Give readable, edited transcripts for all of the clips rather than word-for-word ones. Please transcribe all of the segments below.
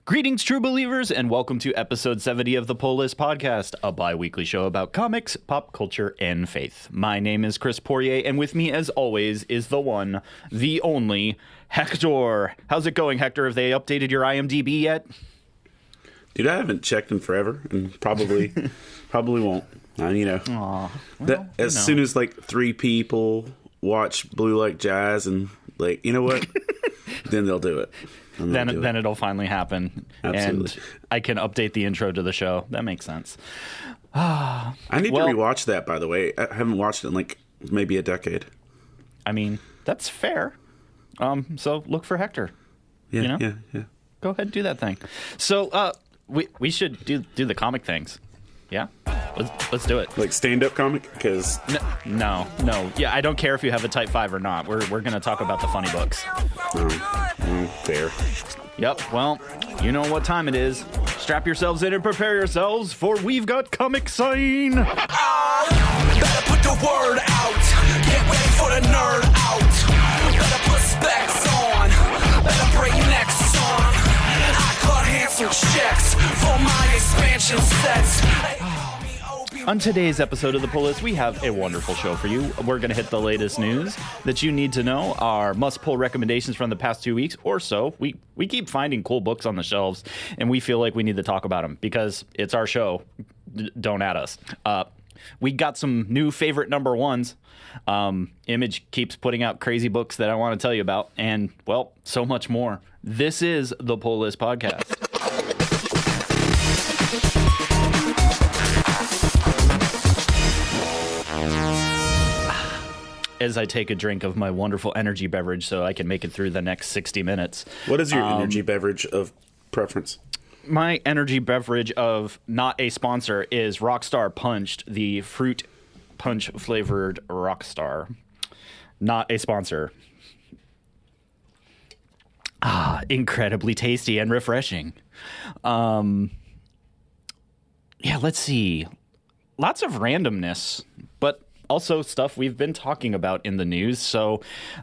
Greetings, true believers, and welcome to episode 70 of the Pull List Podcast, a bi-weekly show about comics, pop culture, and faith. My name is Chris Poirier, and with me, as always, is the one, the only, Hector. How's it going, Hector? Have they updated your IMDb yet? Dude, I haven't checked in forever, and probably won't. As soon as like 3 people watch Blue Like Jazz, and like, you know what? Then they'll do it. Then it'll finally happen. Absolutely. And I can update the intro to the show. That makes sense. I need to rewatch that, by the way. I haven't watched it in like maybe a decade. I mean, that's fair. So look for Hector. Yeah, you know? yeah. Go ahead and do that thing. So we should do the comic things. Yeah? Let's do it. Like stand-up comic? Because No. Yeah, I don't care if you have a Type 5 or not. We're going to talk about the funny books. Fair. Yep, well, you know what time it is. Strap yourselves in and prepare yourselves, for we've got Comic Sign! Better put the word out. Can't wait for the nerd out. Better put specs on. Better break necks on. I cut handsome checks for my expansion sets. On today's episode of The Pull List, we have a wonderful show for you. We're going to hit the latest news that you need to know, our must-pull recommendations from the past 2 weeks or so. We keep finding cool books on the shelves, and we feel like we need to talk about them because it's our show. Don't at us. We got some new favorite number ones. Image keeps putting out crazy books that I want to tell you about, and, well, so much more. This is The Pull List Podcast. As I take a drink of my wonderful energy beverage so I can make it through the next 60 minutes. What is your energy beverage of preference? My energy beverage of not a sponsor is Rockstar Punched, the fruit punch flavored Rockstar. Not a sponsor. Incredibly tasty and refreshing. Yeah, let's see. Lots of randomness, but also stuff we've been talking about in the news. So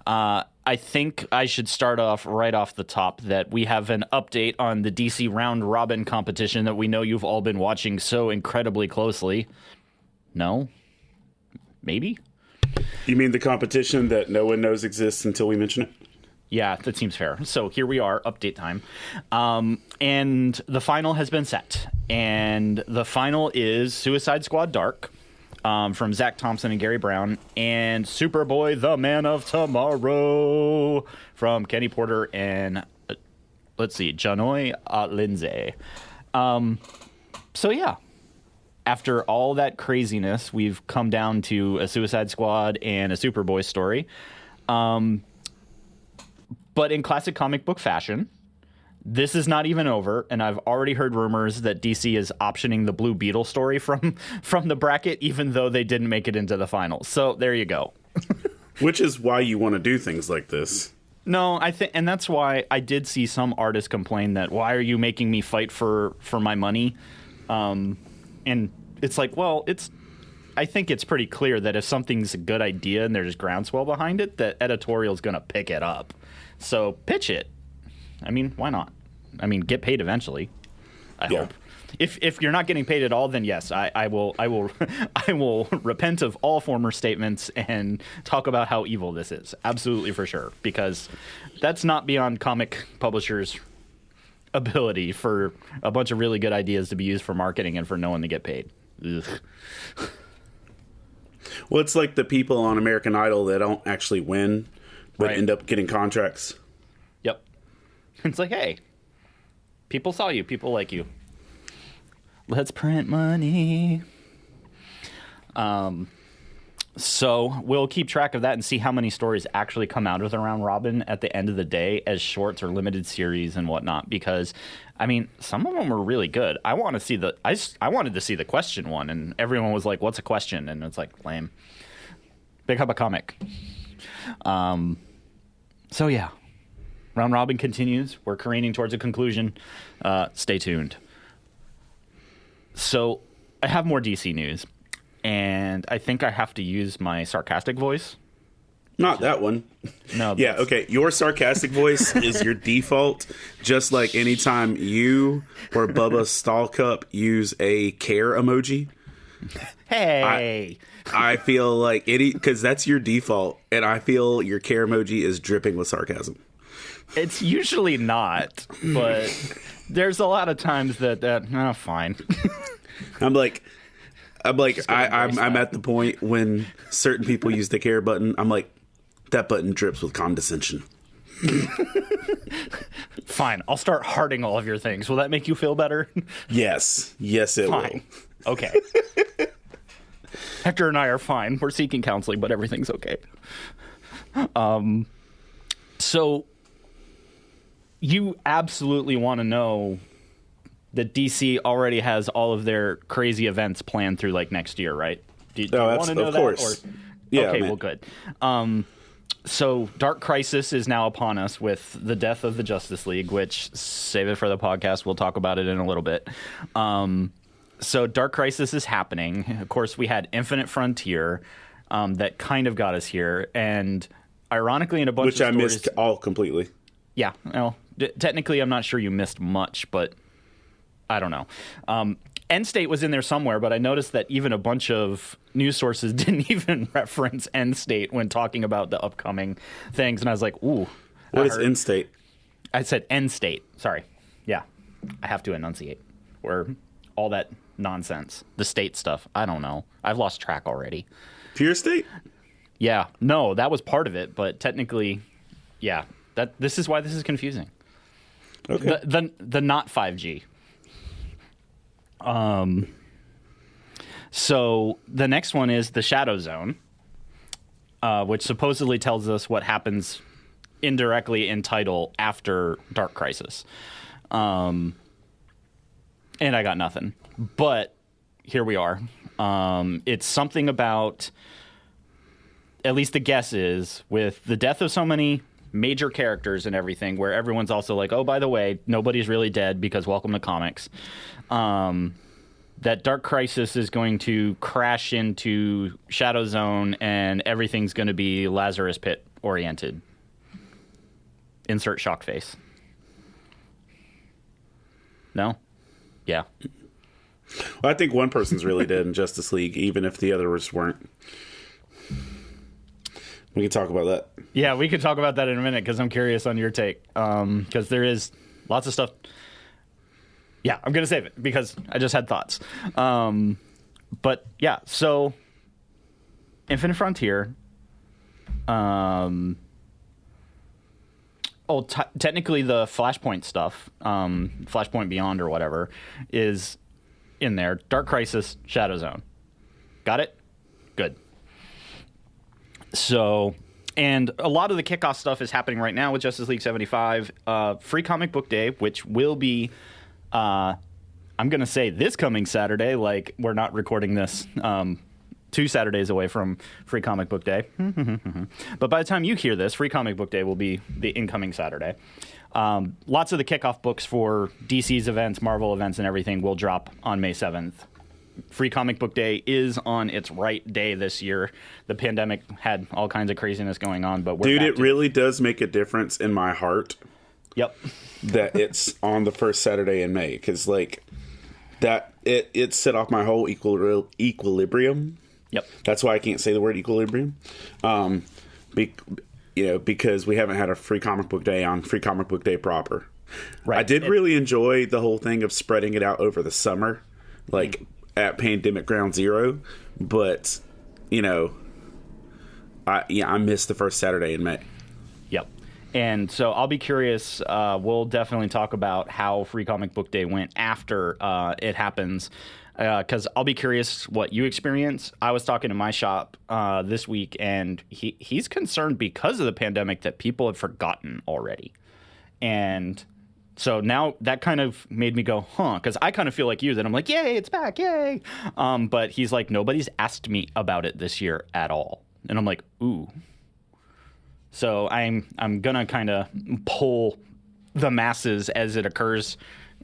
I think I should start off right off the top that we have an update on the DC Round Robin competition that we know you've all been watching so incredibly closely. No? Maybe? You mean the competition that no one knows exists until we mention it? Yeah, that seems fair. So here we are, update time. And the final has been set. And the final is Suicide Squad Dark. From Zach Thompson and Gary Brown, and Superboy, the Man of Tomorrow, from Kenny Porter and, Janoy Lindsay. So yeah, after all that craziness, we've come down to a Suicide Squad and a Superboy story. But in classic comic book fashion, this is not even over, and I've already heard rumors that DC is optioning the Blue Beetle story from the bracket, even though they didn't make it into the finals. So there you go. Which is why you want to do things like this. No, I think, and that's why I did see some artists complain that, why are you making me fight for my money? And it's like, well, I think it's pretty clear that if something's a good idea and there's groundswell behind it, that editorial's going to pick it up. So pitch it. I mean, why not? I mean, get paid eventually. I hope. If you're not getting paid at all, then yes, I will I will repent of all former statements and talk about how evil this is. Absolutely, for sure, because that's not beyond comic publishers' ability for a bunch of really good ideas to be used for marketing and for no one to get paid. Ugh. Well, it's like the people on American Idol that don't actually win, but end up getting contracts. Yep. It's like, hey, people saw you. People like you. Let's print money. So we'll keep track of that and see how many stories actually come out of the Round Robin at the end of the day as shorts or limited series and whatnot. Because, I mean, some of them were really good. I wanted to see the question one, and everyone was like, "What's a question?" And it's like, lame. Big Hubba comic. So yeah. Round Robin continues. We're careening towards a conclusion. Stay tuned. So I have more DC news, and I think I have to use my sarcastic voice Not that one. No. Yeah, okay. Your sarcastic voice is your default, just like anytime you or Bubba Stallcup use a care emoji. Hey. I feel like because that's your default, and I feel your care emoji is dripping with sarcasm. It's usually not, but there's a lot of times that fine. I'm at the point when certain people use the care button. I'm like, that button drips with condescension. Fine, I'll start hearting all of your things. Will that make you feel better? Yes, it Fine. will. Okay. Hector and I are fine. We're seeking counseling, but everything's okay. So you absolutely want to know that DC already has all of their crazy events planned through like next year, right? Do you want to know of that? course. Or, Yeah, okay, man. well, good. So Dark Crisis is now upon us with the death of the Justice League, which, save it for the podcast. We'll talk about it in a little bit. So Dark Crisis is happening. Of course, we had Infinite Frontier that kind of got us here. And ironically, in a bunch Which of I stories, missed all completely. Yeah, well, technically, I'm not sure you missed much, but I don't know. End State was in there somewhere, but I noticed that even a bunch of news sources didn't even reference End State when talking about the upcoming things, and I was like, ooh. What is End State? I said End State. Sorry. Yeah, I have to enunciate. Or all that nonsense. The state stuff. I don't know. I've lost track already. Pure State? Yeah. No, that was part of it, but technically, yeah. This is why this is confusing. Okay. The not 5G. So the next one is the Shadow Zone, which supposedly tells us what happens indirectly in title after Dark Crisis. And I got nothing. But here we are. It's something about, at least the guess is, with the death of so many major characters and everything, where everyone's also like, oh, by the way, nobody's really dead because welcome to comics. That Dark Crisis is going to crash into Shadow Zone and everything's going to be Lazarus Pit oriented. Insert shock face. No? Yeah. Well, I think one person's really dead in Justice League, even if the others weren't. We can talk about that. Yeah, we could talk about that in a minute because I'm curious on your take. Because there is lots of stuff. Yeah, I'm going to save it because I just had thoughts. But yeah, so Infinite Frontier. Technically the Flashpoint stuff, Flashpoint Beyond or whatever, is in there. Dark Crisis, Shadow Zone. Got it? Good. So, and a lot of the kickoff stuff is happening right now with Justice League 75. Free Comic Book Day, which will be, I'm going to say this coming Saturday, like we're not recording this 2 Saturdays away from Free Comic Book Day. But by the time you hear this, Free Comic Book Day will be the incoming Saturday. Lots of the kickoff books for DC's events, Marvel events, and everything will drop on May 7th. Free Comic Book Day is on its right day this year. The pandemic had all kinds of craziness going on, but we're it really does make a difference in my heart. Yep. That it's on the first Saturday in May, because like that it set off my whole equilibrium. Yep. That's why I can't say the word equilibrium. Because we haven't had a Free Comic Book Day on Free Comic Book Day proper. Right. I did really enjoy the whole thing of spreading it out over the summer, like at Pandemic Ground Zero. But, I missed the first Saturday in May. Yep. And so I'll be curious. We'll definitely talk about how Free Comic Book Day went after it happens. Because I'll be curious what you experience. I was talking to my shop this week, and he's concerned because of the pandemic that people have forgotten already. And so now that kind of made me go, because I kind of feel like you, that I'm like, yay, it's back, yay. But he's like, nobody's asked me about it this year at all. And I'm like, ooh. So I'm going to kind of pull the masses as it occurs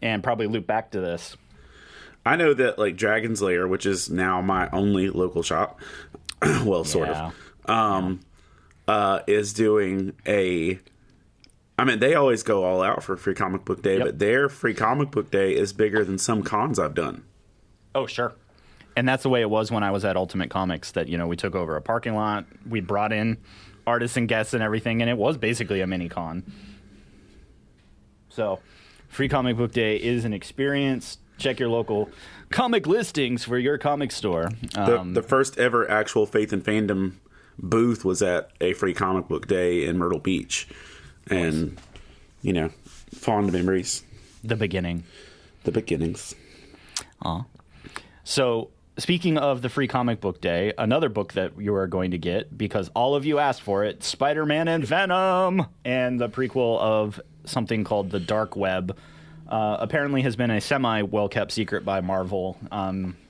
and probably loop back to this. I know that like Dragon's Lair, which is now my only local shop, well, sort of. is doing I mean, they always go all out for Free Comic Book Day, but their Free Comic Book Day is bigger than some cons I've done. Oh, sure. And that's the way it was when I was at Ultimate Comics, that, we took over a parking lot, we brought in artists and guests and everything, and it was basically a mini con. So, Free Comic Book Day is an experience. Check your local comic listings for your comic store. The first ever actual Faith and Fandom booth was at a Free Comic Book Day in Myrtle Beach. And, fond memories. The beginnings. Aw. So, speaking of the Free Comic Book Day, another book that you are going to get, because all of you asked for it, Spider-Man and Venom, and the prequel of something called The Dark Web, apparently has been a semi-well-kept secret by Marvel,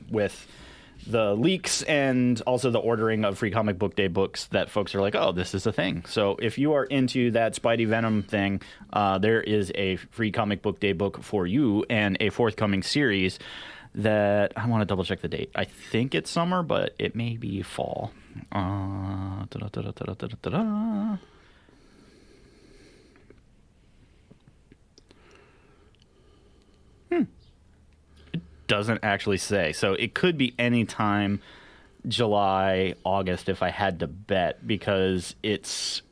with the leaks and also the ordering of Free Comic Book Day books that folks are like, oh, this is a thing. So if you are into that Spidey Venom thing, there is a Free Comic Book Day book for you and a forthcoming series that I want to double check the date. I think it's summer, but it may be fall. Doesn't actually say. So it could be any time July, August if I had to bet, because it's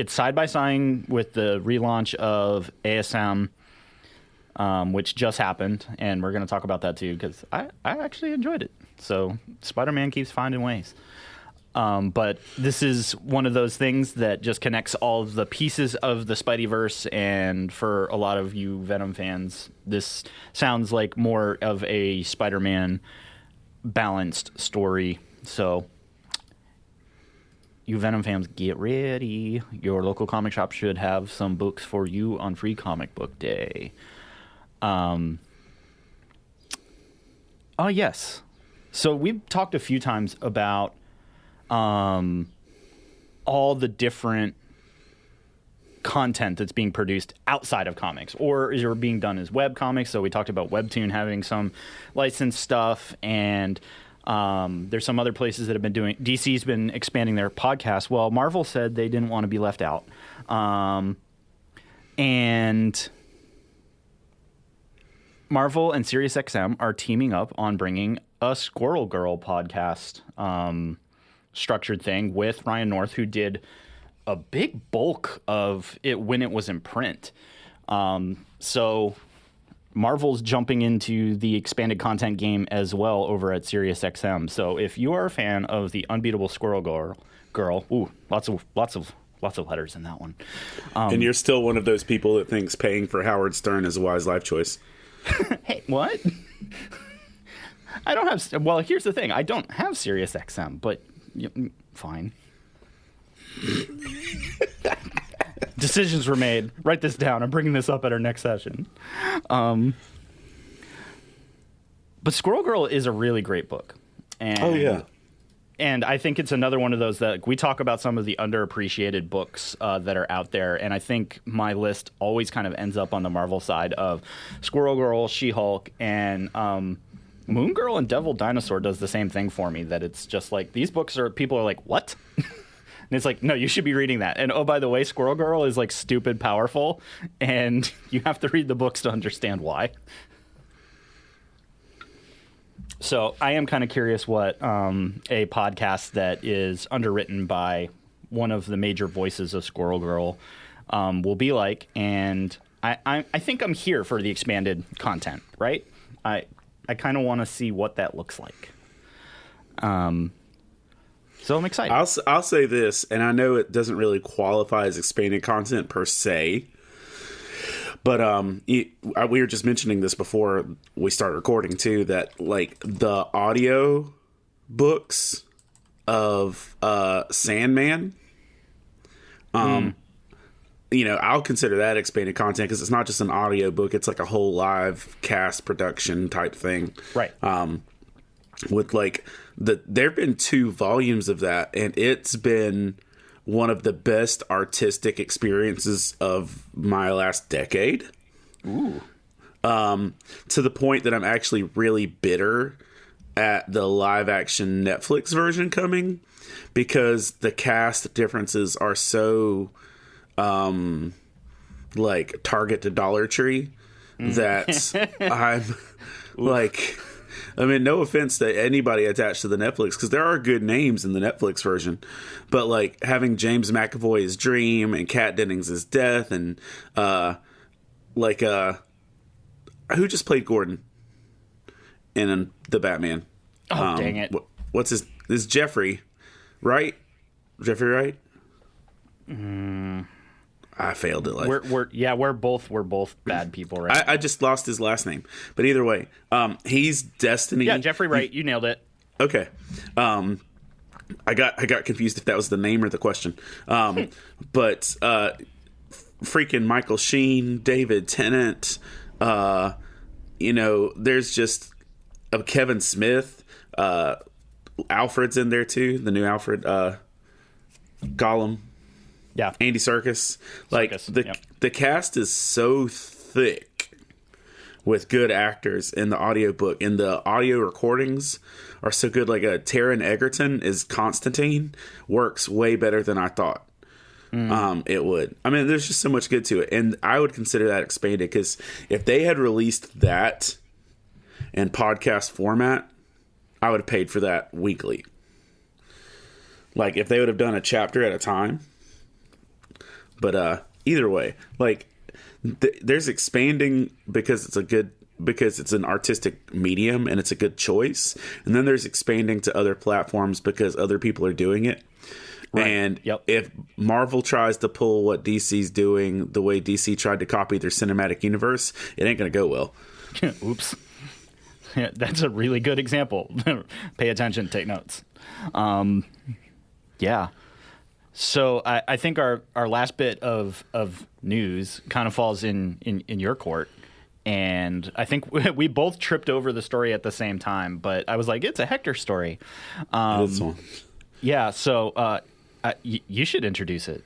side by side with the relaunch of ASM, which just happened, and we're going to talk about that too, because I actually enjoyed it. So Spider-Man keeps finding ways. But this is one of those things that just connects all of the pieces of the Spideyverse, and for a lot of you Venom fans, this sounds like more of a Spider-Man balanced story. So, you Venom fans, get ready. Your local comic shop should have some books for you on Free Comic Book Day. Oh, yes. So, we've talked a few times about all the different content that's being produced outside of comics, or is being done as web comics. So we talked about Webtoon having some licensed stuff, and there's some other places that have been doing. DC's been expanding their podcast. Well, Marvel said they didn't want to be left out, and Marvel and SiriusXM are teaming up on bringing a Squirrel Girl podcast structured thing with Ryan North, who did a big bulk of it when it was in print. So Marvel's jumping into the expanded content game as well over at SiriusXM. So if you are a fan of the Unbeatable Squirrel Girl, ooh, lots of letters in that one. And you're still one of those people that thinks paying for Howard Stern is a wise life choice. Hey, what? I don't have. Well, here's the thing. I don't have SiriusXM, but fine. Decisions were made. Write this down. I'm bringing this up at our next session. But Squirrel Girl is a really great book. And, oh, yeah. And I think it's another one of those that we talk about some of the underappreciated books that are out there. And I think my list always kind of ends up on the Marvel side of Squirrel Girl, She-Hulk, and Moon Girl and Devil Dinosaur does the same thing for me, that it's just like, these books are, people are like, what? And it's like, no, you should be reading that. And oh, by the way, Squirrel Girl is like stupid powerful, and you have to read the books to understand why. So I am kind of curious what a podcast that is underwritten by one of the major voices of Squirrel Girl will be like. And I think I'm here for the expanded content, right? I kind of want to see what that looks like. So I'm excited. I'll say this, and I know it doesn't really qualify as expanded content per se, but we were just mentioning this before we started recording too, that like the audio books of Sandman, I'll consider that expanded content because it's not just an audio book; it's like a whole live cast production type thing, right? With like there've been 2 volumes of that, and it's been one of the best artistic experiences of my last decade. Ooh. To the point that I'm actually really bitter at the live action Netflix version coming, because the cast differences are so like Target to Dollar Tree that I'm like, I mean, no offense to anybody attached to the Netflix, because there are good names in the Netflix version, but like having James McAvoy as Dream and Kat Dennings as Death, and who just played Gordon in the Batman? Oh, dang it! What's his? Is Jeffrey, right? Jeffrey Wright? I failed it. We're both bad people, right? I just lost his last name, but either way, he's Destiny. Yeah, Jeffrey Wright. You nailed it. Okay. I got confused if that was the name or the question. But freaking Michael Sheen, David Tennant, there's just Kevin Smith, Alfred's in there too, the new Alfred, Gollum. Yeah, Andy Serkis. Like the cast is so thick with good actors in the audiobook, and the audio recordings are so good. Like Taron Egerton is Constantine, works way better than I thought it would. I mean, there's just so much good to it, and I would consider that expanded, because if they had released that in podcast format, I would have paid for that weekly. Like if they would have done a chapter at a time. But either way, like there's expanding because it's an artistic medium and it's a good choice, and then there's expanding to other platforms because other people are doing it. Right. And if Marvel tries to pull what DC's doing the way DC tried to copy their cinematic universe, it ain't gonna go well. Oops. Yeah, that's a really good example. Pay attention, take notes. Yeah. So I think our last bit of news kind of falls in your court, and I think we both tripped over the story at the same time. But I was like, it's a Hector story. Yeah. So you should introduce it.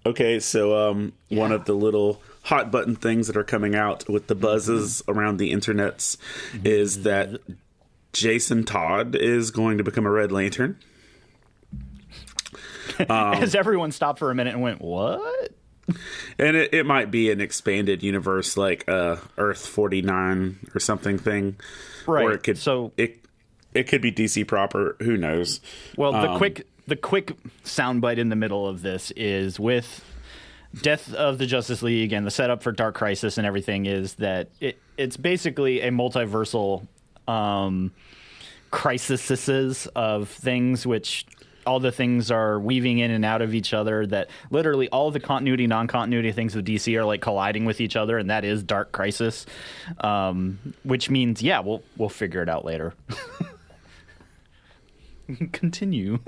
Okay. So one of the little hot button things that are coming out with the buzzes around the internets is that Jason Todd is going to become a Red Lantern. As everyone stopped for a minute and went, what? And it might be an expanded universe like Earth 49 or something thing. Right. Or it could be DC proper. Who knows? Well, the quick soundbite in the middle of this is with Death of the Justice League and the setup for Dark Crisis and everything is that it's basically a multiversal crises of things, which all the things are weaving in and out of each other, that literally all the continuity, non-continuity things of DC are like colliding with each other, and that is Dark Crisis, which means, we'll figure it out later. Continue.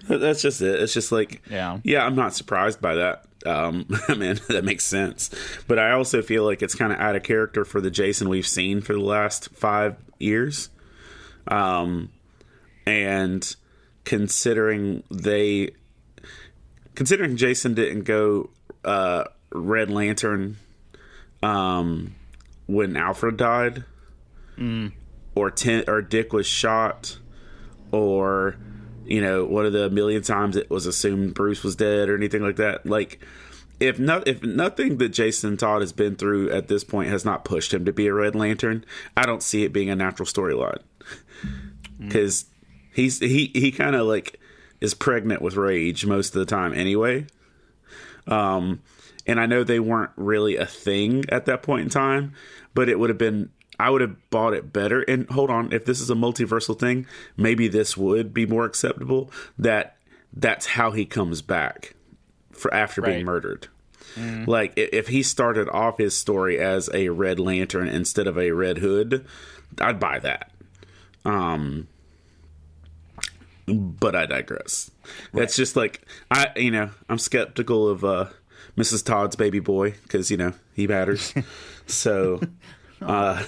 That's just it. It's just like, I'm not surprised by that. Man, that makes sense. But I also feel like it's kind of out of character for the Jason we've seen for the last 5 years. And considering Jason didn't go Red Lantern when Alfred died, or Dick was shot, or one of the million times it was assumed Bruce was dead or anything like that. Like if nothing that Jason Todd has been through at this point has not pushed him to be a Red Lantern, I don't see it being a natural storyline, because he kind of like is pregnant with rage most of the time anyway. And I know they weren't really a thing at that point in time, but it would have been, I would have bought it better. And hold on, if this is a multiversal thing, maybe this would be more acceptable, that's how he comes back after being murdered. Like if he started off his story as a Red Lantern instead of a Red Hood, I'd buy that. But I digress. Right. It's just like I'm skeptical of Mrs. Todd's baby boy because he matters. So, little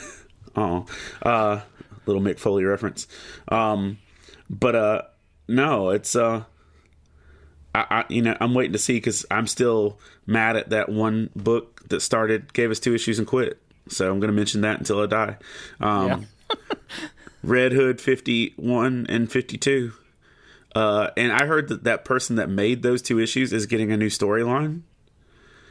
Mick Foley reference. But no, it's I'm waiting to see, because I'm still mad at that one book that gave us 2 issues and quit. So I'm going to mention that until I die. Red Hood 51 and 52. And I heard that person that made those 2 issues is getting a new storyline.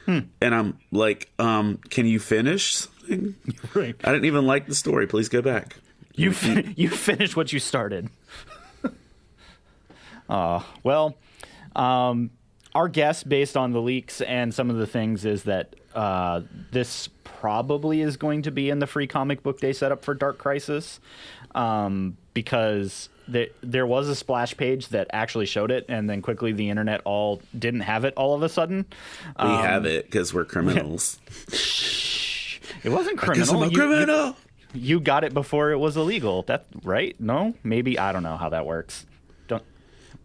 And I'm like, can you finish something? Right. I didn't even like the story. Please go back. You finished what you started. Well, our guess, based on the leaks and some of the things, is that this probably is going to be in the Free Comic Book Day setup for Dark Crisis, because there was a splash page that actually showed it, and then quickly the internet all didn't have it all of a sudden. We have it because we're criminals. It wasn't criminal. I guess I'm a criminal. You got it before it was illegal. That right? No, maybe, I don't know how that works.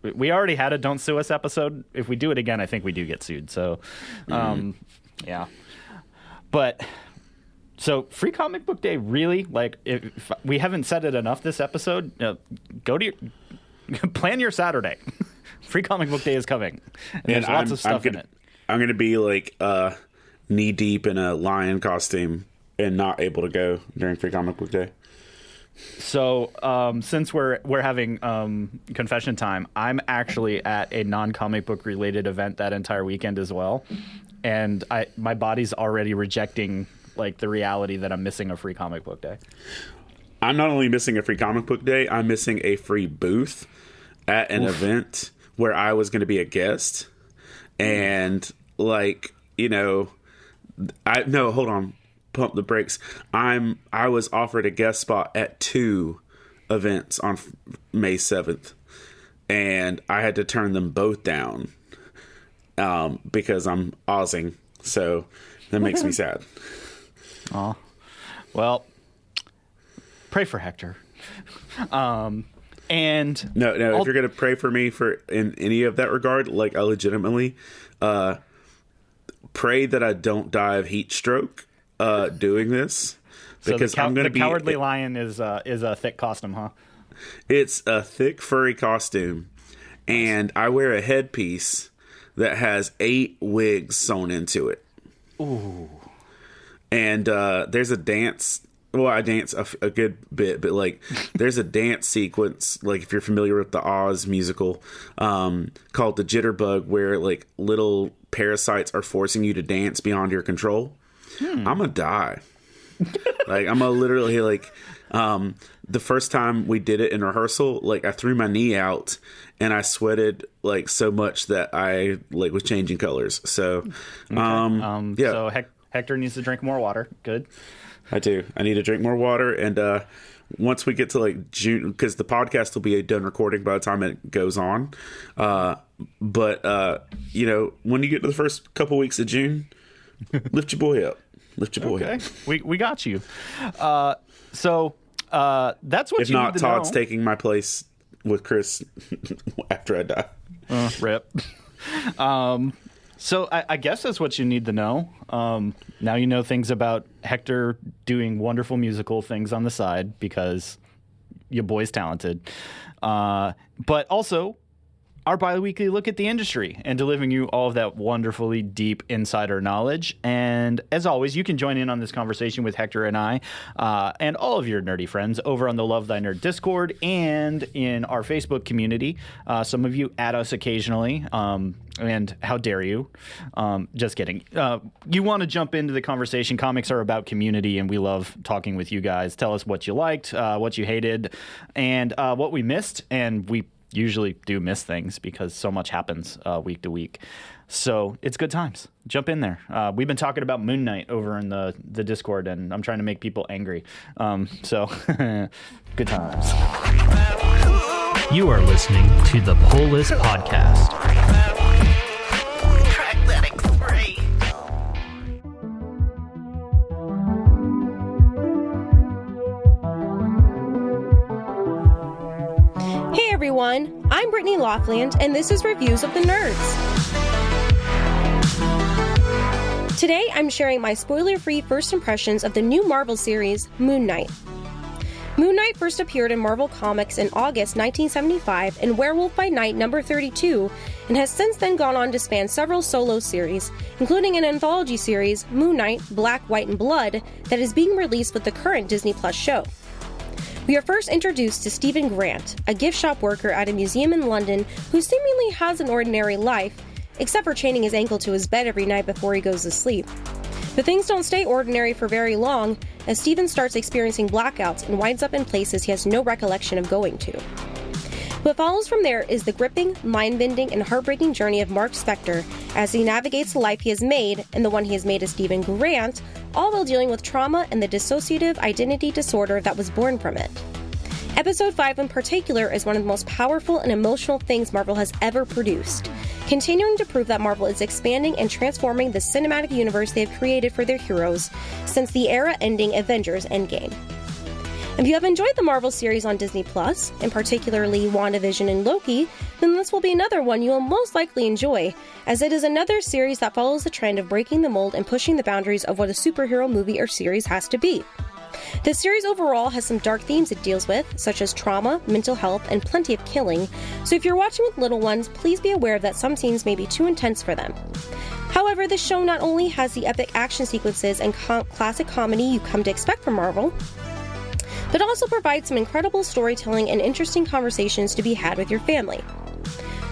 We already had a Don't Sue Us episode. If we do it again, I think we do get sued. So, yeah. But so Free Comic Book Day, really, like, if we haven't said it enough this episode, go to plan your Saturday. Free Comic Book Day is coming. And there's lots of stuff in it. I'm going to be like knee deep in a lion costume and not able to go during Free Comic Book Day. So, since we're having confession time, I'm actually at a non-comic book related event that entire weekend as well, and my body's already rejecting like the reality that I'm missing a Free Comic Book Day. I'm not only missing a Free Comic Book Day, I'm missing a free booth at an event where I was going to be a guest, and like, you know, hold on. Pump the brakes. I was offered a guest spot at 2 events on May 7th, and I had to turn them both down because I'm Aussing. So that makes me sad. Oh, well, pray for Hector. And no, if you're gonna pray for me for in any of that regard, like, I legitimately pray that I don't die of heat stroke doing this, because I'm going to be. The Cowardly Lion is a thick costume, huh? It's a thick furry costume, and I wear a headpiece that has 8 wigs sewn into it. Ooh. And there's a dance. Well, I dance a good bit, but like, there's a dance sequence, like, if you're familiar with the Oz musical, called the Jitterbug, where like little parasites are forcing you to dance beyond your control. I'm gonna die. Like, I'm gonna literally, like, the first time we did it in rehearsal, like, I threw my knee out and I sweated like so much that I like was changing colors. So, okay. Yeah. So Hector needs to drink more water. Good. I do. I need to drink more water, and once we get to like June, because the podcast will be done recording by the time it goes on. But you know, when you get to the first couple weeks of June, lift your boy up. Lift your boy up. We got you. So that's what if you not, need to Todd's know. taking my place with Chris after I die. Rip. So I guess that's what you need to know. Now you know things about Hector doing wonderful musical things on the side, because your boy's talented. But also our bi-weekly look at the industry and delivering you all of that wonderfully deep insider knowledge. And as always, you can join in on this conversation with Hector and I and all of your nerdy friends over on the Love Thy Nerd Discord and in our Facebook community. Some of you add us occasionally, and how dare you? Just kidding. You want to jump into the conversation. Comics are about community, and we love talking with you guys. Tell us what you liked, what you hated, and what we missed. And we usually do miss things because so much happens week to week. So it's good times. Jump in there. We've been talking about Moon Knight over in the Discord, and I'm trying to make people angry. So good times. You are listening to the Pull List Podcast. Track that X-ray. Hey everyone, I'm Brittany Laughland, and this is Reviews of the Nerds. Today I'm sharing my spoiler-free first impressions of the new Marvel series, Moon Knight. Moon Knight first appeared in Marvel Comics in August 1975 in Werewolf by Night number 32, and has since then gone on to span several solo series, including an anthology series, Moon Knight, Black, White, and Blood, that is being released with the current Disney Plus show. We are first introduced to Stephen Grant, a gift shop worker at a museum in London who seemingly has an ordinary life, except for chaining his ankle to his bed every night before he goes to sleep. But things don't stay ordinary for very long, as Stephen starts experiencing blackouts and winds up in places he has no recollection of going to. What follows from there is the gripping, mind-bending, and heartbreaking journey of Mark Spector as he navigates the life he has made and the one he has made as Stephen Grant, all while dealing with trauma and the dissociative identity disorder that was born from it. Episode 5 in particular is one of the most powerful and emotional things Marvel has ever produced, continuing to prove that Marvel is expanding and transforming the cinematic universe they have created for their heroes since the era-ending Avengers Endgame. If you have enjoyed the Marvel series on Disney+, and particularly WandaVision and Loki, then this will be another one you will most likely enjoy, as it is another series that follows the trend of breaking the mold and pushing the boundaries of what a superhero movie or series has to be. The series overall has some dark themes it deals with, such as trauma, mental health, and plenty of killing, so if you're watching with little ones, please be aware that some scenes may be too intense for them. However, the show not only has the epic action sequences and classic comedy you come to expect from Marvel, but also provides some incredible storytelling and interesting conversations to be had with your family.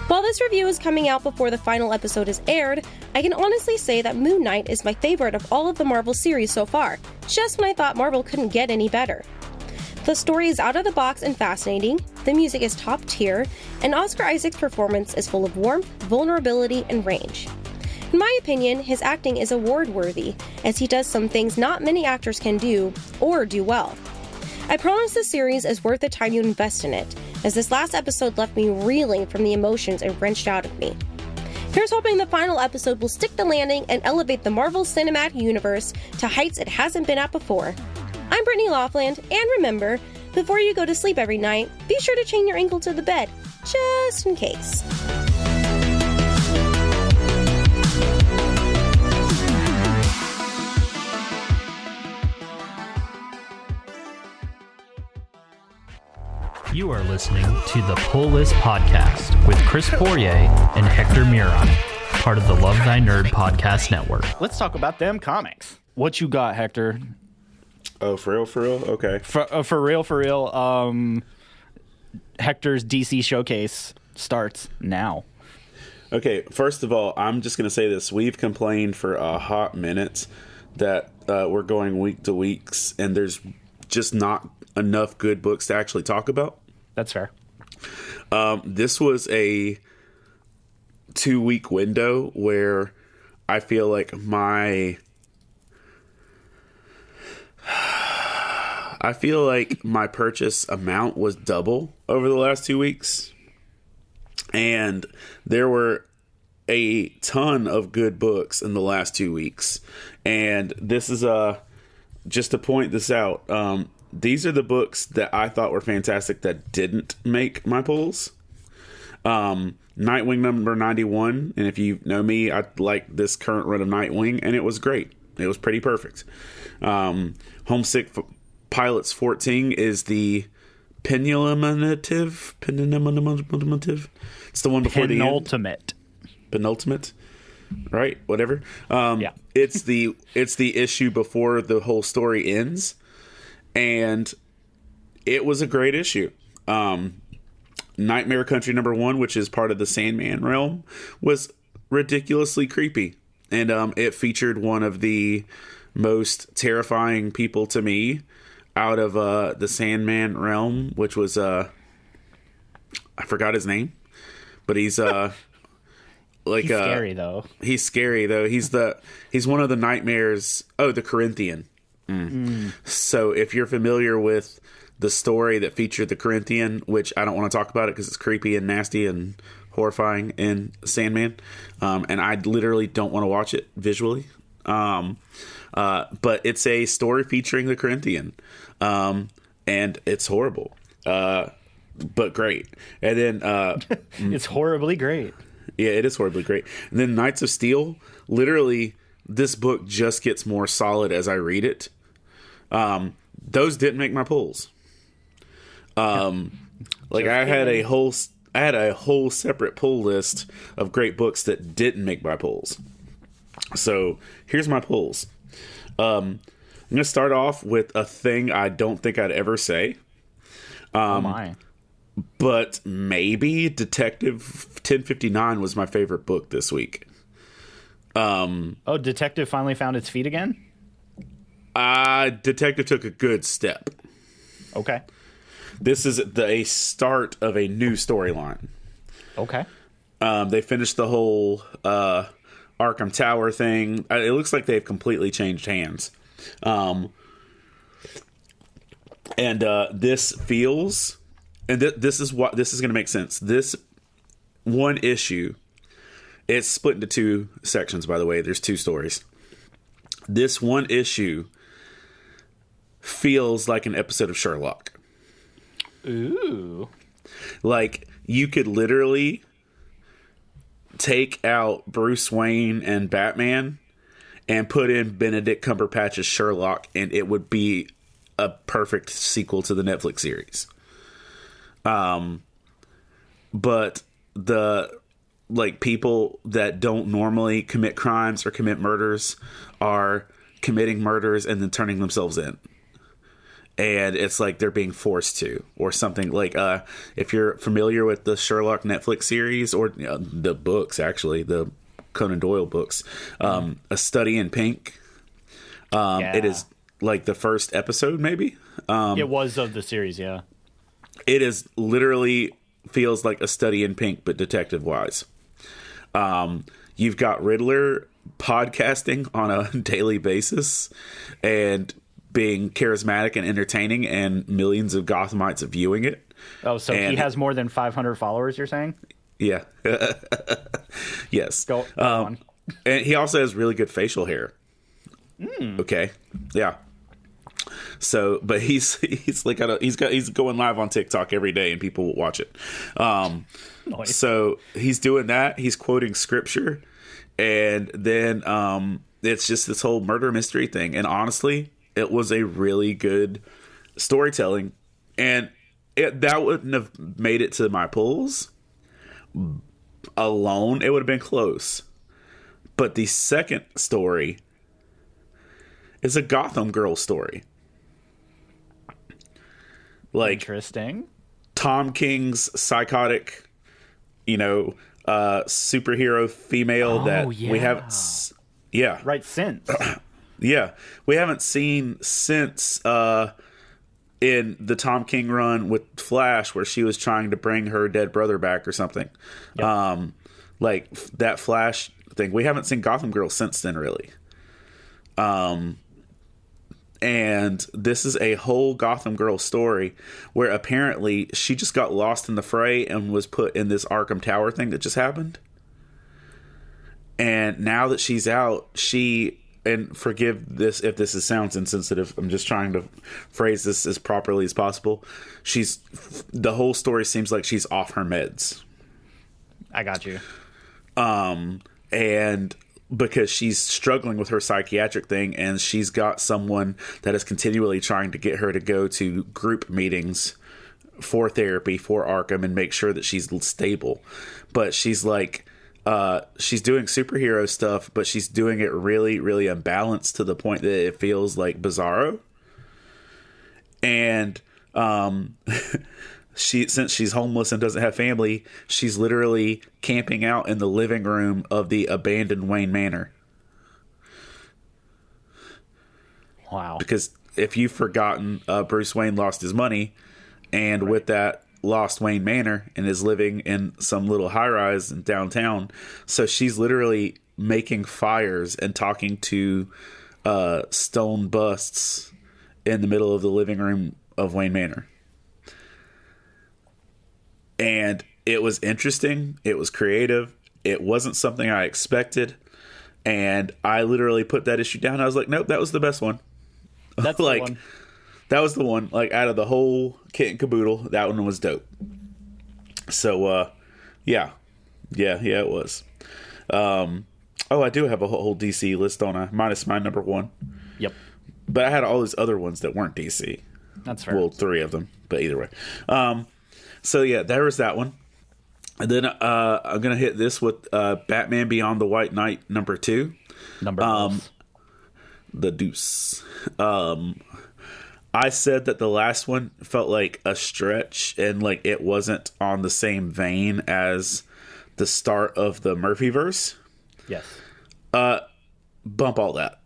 While this review is coming out before the final episode is aired, I can honestly say that Moon Knight is my favorite of all of the Marvel series so far, just when I thought Marvel couldn't get any better. The story is out of the box and fascinating, the music is top tier, and Oscar Isaac's performance is full of warmth, vulnerability, and range. In my opinion, his acting is award-worthy, as he does some things not many actors can do, or do well. I promise the series is worth the time you invest in it, as this last episode left me reeling from the emotions it wrenched out of me. Here's hoping the final episode will stick the landing and elevate the Marvel Cinematic Universe to heights it hasn't been at before. I'm Brittany Laughlin, and remember, before you go to sleep every night, be sure to chain your ankle to the bed, just in case. You are listening to the Pull List Podcast with Chris Poirier and Hector Miron, part of the Love Thy Nerd podcast network. Let's talk about them comics. What you got, Hector? Oh, for real? For real? Okay. For real. Hector's DC showcase starts now. Okay, first of all, I'm just going to say this. We've complained for a hot minute that we're going week to weeks, and there's just not enough good books to actually talk about. That's fair. This was a 2-week window where I feel like my purchase amount was double over the last 2 weeks. And there were a ton of good books in the last 2 weeks. And this is just to point this out. These are the books that I thought were fantastic that didn't make my pulls. Nightwing number 91, and if you know me, I like this current run of Nightwing, and it was great. It was pretty perfect. Homesick Pilots 14 is the penultimative. It's the one before the end. Penultimate. Right? Whatever. Yeah. It's the issue before the whole story ends. And it was a great issue. Nightmare Country number 1, which is part of the Sandman realm, was ridiculously creepy. And it featured one of the most terrifying people to me out of the Sandman realm, which was I forgot his name, but he's like he's scary though. He's scary though. He's one of the nightmares. Oh, the Corinthian. So if you're familiar with the story that featured the Corinthian, which I don't want to talk about it because it's creepy and nasty and horrifying in Sandman, and I literally don't want to watch it visually, but it's a story featuring the Corinthian, and it's horrible, but great. And then it's horribly great. Yeah, it is horribly great. And then Knights of Steel, literally this book just gets more solid as I read it. Those didn't make my pulls. Like I had a whole separate pull list of great books that didn't make my pulls. So here's my pulls. I'm going to start off with a thing I don't think I'd ever say. Oh my. But maybe Detective 1059 was my favorite book this week. Oh, Detective finally found its feet again? Detective took a good step. Okay. This is a start of a new storyline. Okay. They finished the whole Arkham Tower thing. It looks like they've completely changed hands. This feels... And this is going to make sense. This one issue, it's split into two sections, by the way. There's two stories. This one issue feels like an episode of Sherlock. Ooh. Like, you could literally take out Bruce Wayne and Batman and put in Benedict Cumberbatch's Sherlock, and it would be a perfect sequel to the Netflix series. But the people that don't normally commit crimes or commit murders are committing murders and then turning themselves in. And it's like they're being forced to, or something like, if you're familiar with the Sherlock Netflix series or the books, actually, the Conan Doyle books, A Study in Pink. It is like the first episode, maybe. It was of the series, yeah. It is literally feels like A Study in Pink, but detective wise. You've got Riddler podcasting on a daily basis and being charismatic and entertaining, and millions of Gothamites viewing it. Oh, so he has more than 500 followers, you're saying? Yeah. Yes. Go on. And he also has really good facial hair. Okay. Yeah. So, but he's going live on TikTok every day, and people will watch it. Nice. So he's doing that. He's quoting scripture, and then it's just this whole murder mystery thing. And honestly, it was a really good storytelling, and that wouldn't have made it to my pulls alone. It would have been close. But the second story is a Gotham Girl story. Like, interesting. Tom King's psychotic, superhero female we haven't. Yeah. Right, since. Yeah. We haven't seen since in the Tom King run with Flash, where she was trying to bring her dead brother back or something. Yep. Like that Flash thing. We haven't seen Gotham Girl since then, really. And this is a whole Gotham Girl story where apparently she just got lost in the fray and was put in this Arkham Tower thing that just happened. And now that she's out, and forgive this if this sounds insensitive, I'm just trying to phrase this as properly as possible. The whole story seems like she's off her meds. I got you. And because she's struggling with her psychiatric thing, and she's got someone that is continually trying to get her to go to group meetings for therapy for Arkham and make sure that she's stable. But she's like, she's doing superhero stuff, but she's doing it really, really unbalanced to the point that it feels like Bizarro. And since she's homeless and doesn't have family, she's literally camping out in the living room of the abandoned Wayne Manor. Wow. Because if you've forgotten, Bruce Wayne lost his money, and with that lost Wayne Manor, and is living in some little high-rise in downtown. So she's literally making fires and talking to stone busts in the middle of the living room of Wayne Manor. And it was interesting. It was creative. It wasn't something I expected. And I literally put that issue down. I was like, nope, that was the best one. That's like, the one. That was the one. Like, out of the whole kit and caboodle, that one was dope. So, yeah, it was. I do have a whole DC list, don't I? Minus my number one. Yep. But I had all these other ones that weren't DC. That's fair. Well, 3 of them, but either way. So yeah, there was that one. And then I'm gonna hit this with Batman Beyond the White Knight number 2. Number the Deuce. I said that the last one felt like a stretch and like it wasn't on the same vein as the start of the Murphyverse. Yes. Bump all that.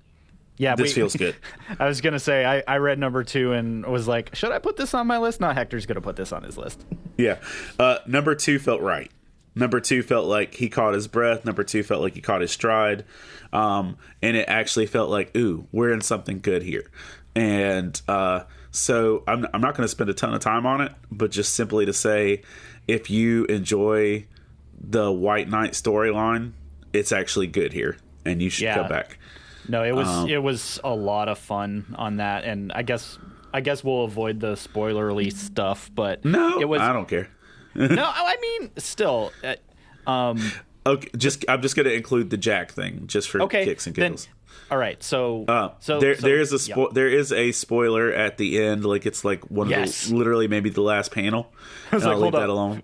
Yeah, this feels good. I was gonna say I read number 2 and was like, should I put this on my list? No, Hector's gonna put this on his list. Yeah. Number 2 felt right. Number 2 felt like he caught his breath. Number 2 felt like he caught his stride. And it actually felt like, ooh, we're in something good here. And so I'm not going to spend a ton of time on it, but just simply to say, if you enjoy the White Knight storyline, it's actually good here, and you should come back. No, it was a lot of fun on that, and I guess we'll avoid the spoilerly stuff, but no, it was. I don't care. No, I mean, still. Okay, I'm just going to include the Jack thing just for kicks and giggles. All right, so there is a spoiler at the end, like it's like one of the, literally maybe the last panel. I was like, I'll leave that alone.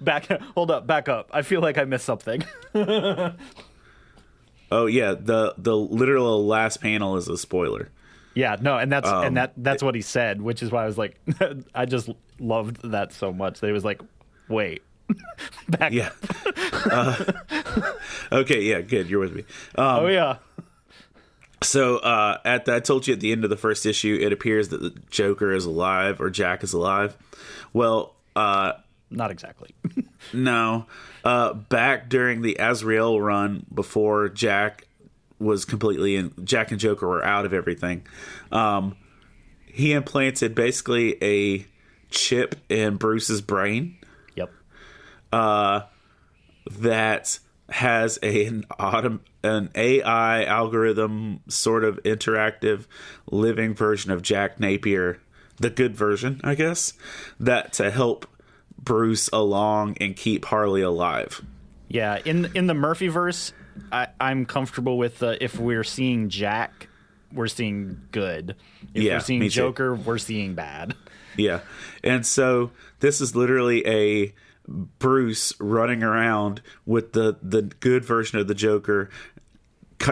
back up. I feel like I missed something. Oh yeah, the literal last panel is a spoiler. Yeah, no, and that's what he said, which is why I was like, I just loved that so much. That he was like, wait, back up. Okay, yeah, good, you're with me. Oh yeah. So I told you at the end of the first issue, it appears that the Joker is alive, or Jack is alive. Well, not exactly. No. Back during the Azrael run, before Jack was completely in, Jack and Joker were out of everything, he implanted basically a chip in Bruce's brain. Yep. That has an AI algorithm, sort of interactive, living version of Jack Napier, the good version, I guess, that to help Bruce along and keep Harley alive. Yeah, in the Murphyverse, I'm comfortable with if we're seeing Jack, we're seeing good. If we're seeing Joker, we're seeing bad. Yeah, and so this is literally a Bruce running around with the good version of the Joker,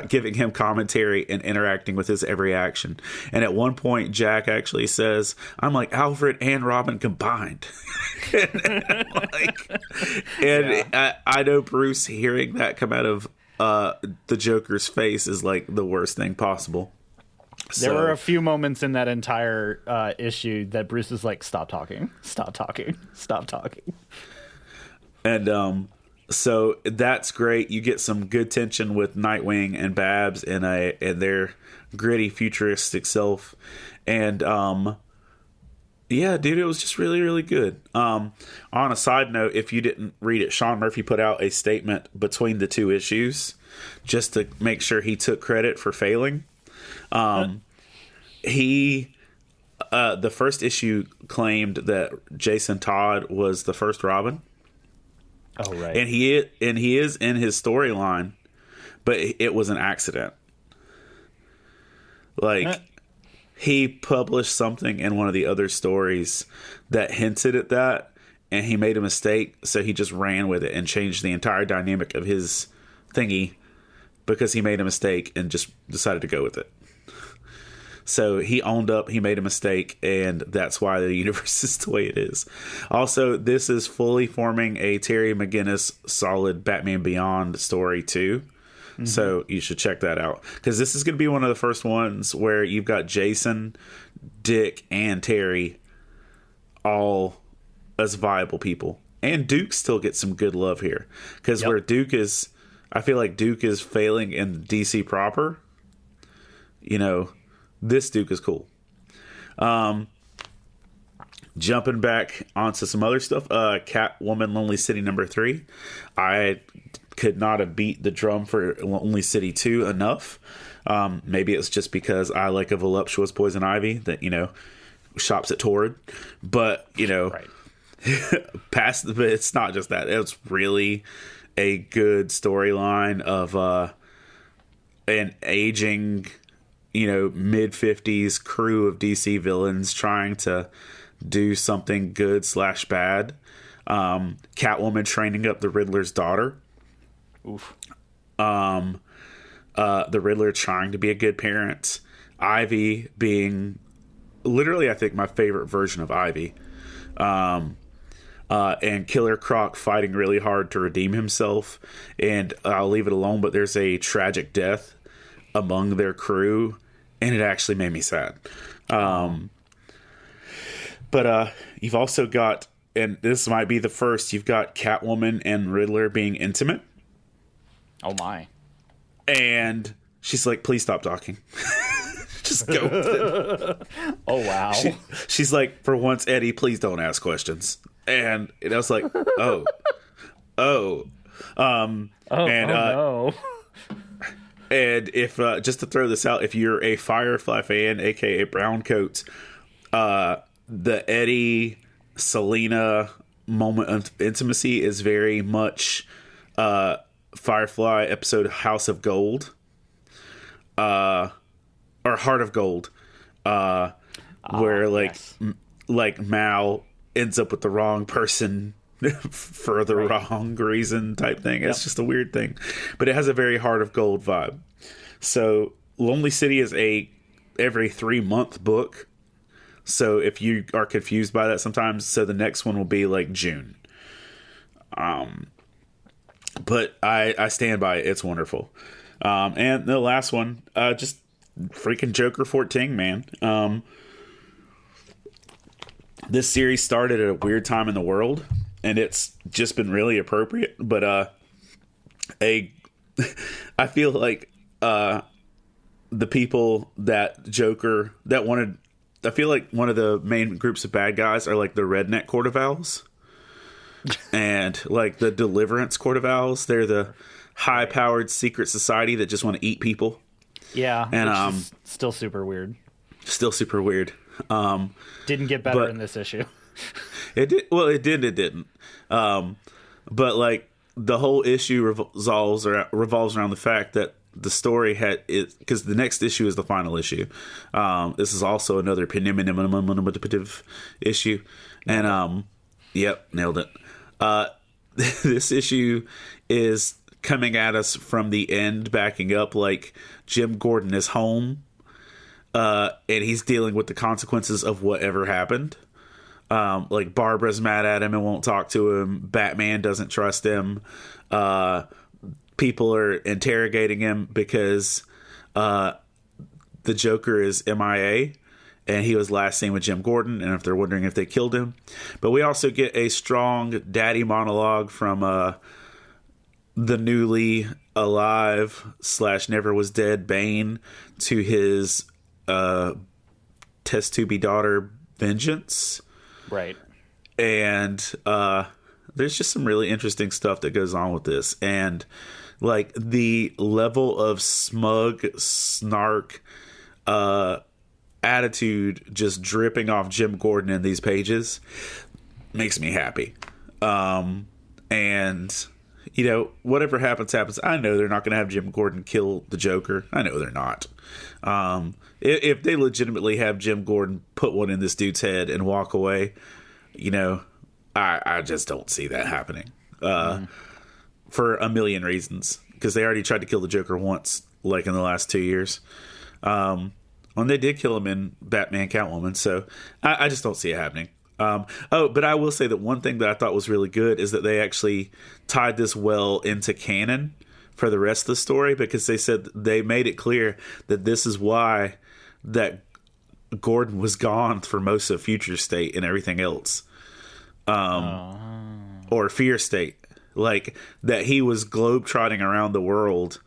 giving him commentary and interacting with his every action. And at one point, Jack actually says, "I'm like Alfred and Robin combined." I know Bruce hearing that come out of the Joker's face is like the worst thing possible. There were a few moments in that entire issue that Bruce is like, "Stop talking, stop talking, stop talking." And so that's great. You get some good tension with Nightwing and Babs and their gritty futuristic self. And yeah, dude, it was just really, really good. On a side note, if you didn't read it, Sean Murphy put out a statement between the two issues just to make sure he took credit for failing. He the first issue claimed that Jason Todd was the first Robin. Oh right, and he is in his storyline, but it was an accident. Like he published something in one of the other stories that hinted at that, and he made a mistake, so he just ran with it and changed the entire dynamic of his thingy because he made a mistake and just decided to go with it. So he owned up, he made a mistake, and that's why the universe is the way it is. Also, this is fully forming a Terry McGinnis solid Batman Beyond story too. Mm-hmm. So you should check that out, because this is going to be one of the first ones where you've got Jason, Dick, and Terry all as viable people. And Duke still gets some good love here, because where Duke is, I feel like Duke is failing in DC proper. You know, this Duke is cool. Jumping back onto some other stuff. Catwoman Lonely City #3. I could not have beat the drum for Lonely City 2 enough. Maybe it's just because I like a voluptuous Poison Ivy that, you know, shops at Torrid. But, you know, right. It's not just that. It's really a good storyline of an aging, you know, mid-50s crew of DC villains trying to do something good / bad. Catwoman training up the Riddler's daughter. Oof. The Riddler trying to be a good parent. Ivy being literally, I think, my favorite version of Ivy. And Killer Croc fighting really hard to redeem himself. And I'll leave it alone, but there's a tragic death among their crew, and it actually made me sad. But you've also got, and this might be the first, you've got Catwoman and Riddler being intimate. Oh, my. And she's like, please stop talking. Just go with it. Oh, wow. She's like, for once, Eddie, please don't ask questions. And I was like, no. And if just to throw this out, if you're a Firefly fan, aka Browncoat, the Eddie Selena moment of intimacy is very much Firefly episode House of Gold, or Heart of Gold, where like Mal ends up with the wrong person for the wrong reason type thing. It's just a weird thing, but it has a very Heart of Gold vibe. So Lonely City is a every 3-month book. So if you are confused by that sometimes, so the next one will be like June. But I stand by it. It's wonderful. And the last one, just freaking Joker 14, man. This series started at a weird time in the world, and it's just been really appropriate. But I feel like the people that Joker that wanted, I feel like one of the main groups of bad guys are like the redneck Court of Owls, and like the Deliverance Court of Owls. They're the high-powered secret society that just want to eat people. Yeah, and which is still super weird. Still super weird. Didn't get better in this issue. It did. Well, it did. It didn't. But like the whole issue revolves around the fact that the story had it, because the next issue is the final issue. This is also another manipulative issue, and yep, nailed it. This issue is coming at us from the end, backing up like Jim Gordon is home. And he's dealing with the consequences of whatever happened. Like Barbara's mad at him and won't talk to him. Batman doesn't trust him. People are interrogating him because the Joker is MIA, and he was last seen with Jim Gordon, and if they're wondering if they killed him. But we also get a strong daddy monologue from the newly alive / never was dead Bane to his test tubey daughter Vengeance, right? And there's just some really interesting stuff that goes on with this, and like the level of smug snark attitude just dripping off Jim Gordon in these pages makes me happy. And you know, whatever happens. I know they're not going to have Jim Gordon kill the Joker. I know they're not. If they legitimately have Jim Gordon put one in this dude's head and walk away, you know, I just don't see that happening. For a million reasons. Because they already tried to kill the Joker once, like in the last 2 years. And they did kill him in Batman Catwoman. So I just don't see it happening. But I will say that one thing that I thought was really good is that they actually tied this well into canon for the rest of the story, because they said they made it clear that this is why that Gordon was gone for most of Future State and everything else. Or Fear State. Like, that he was globetrotting around the world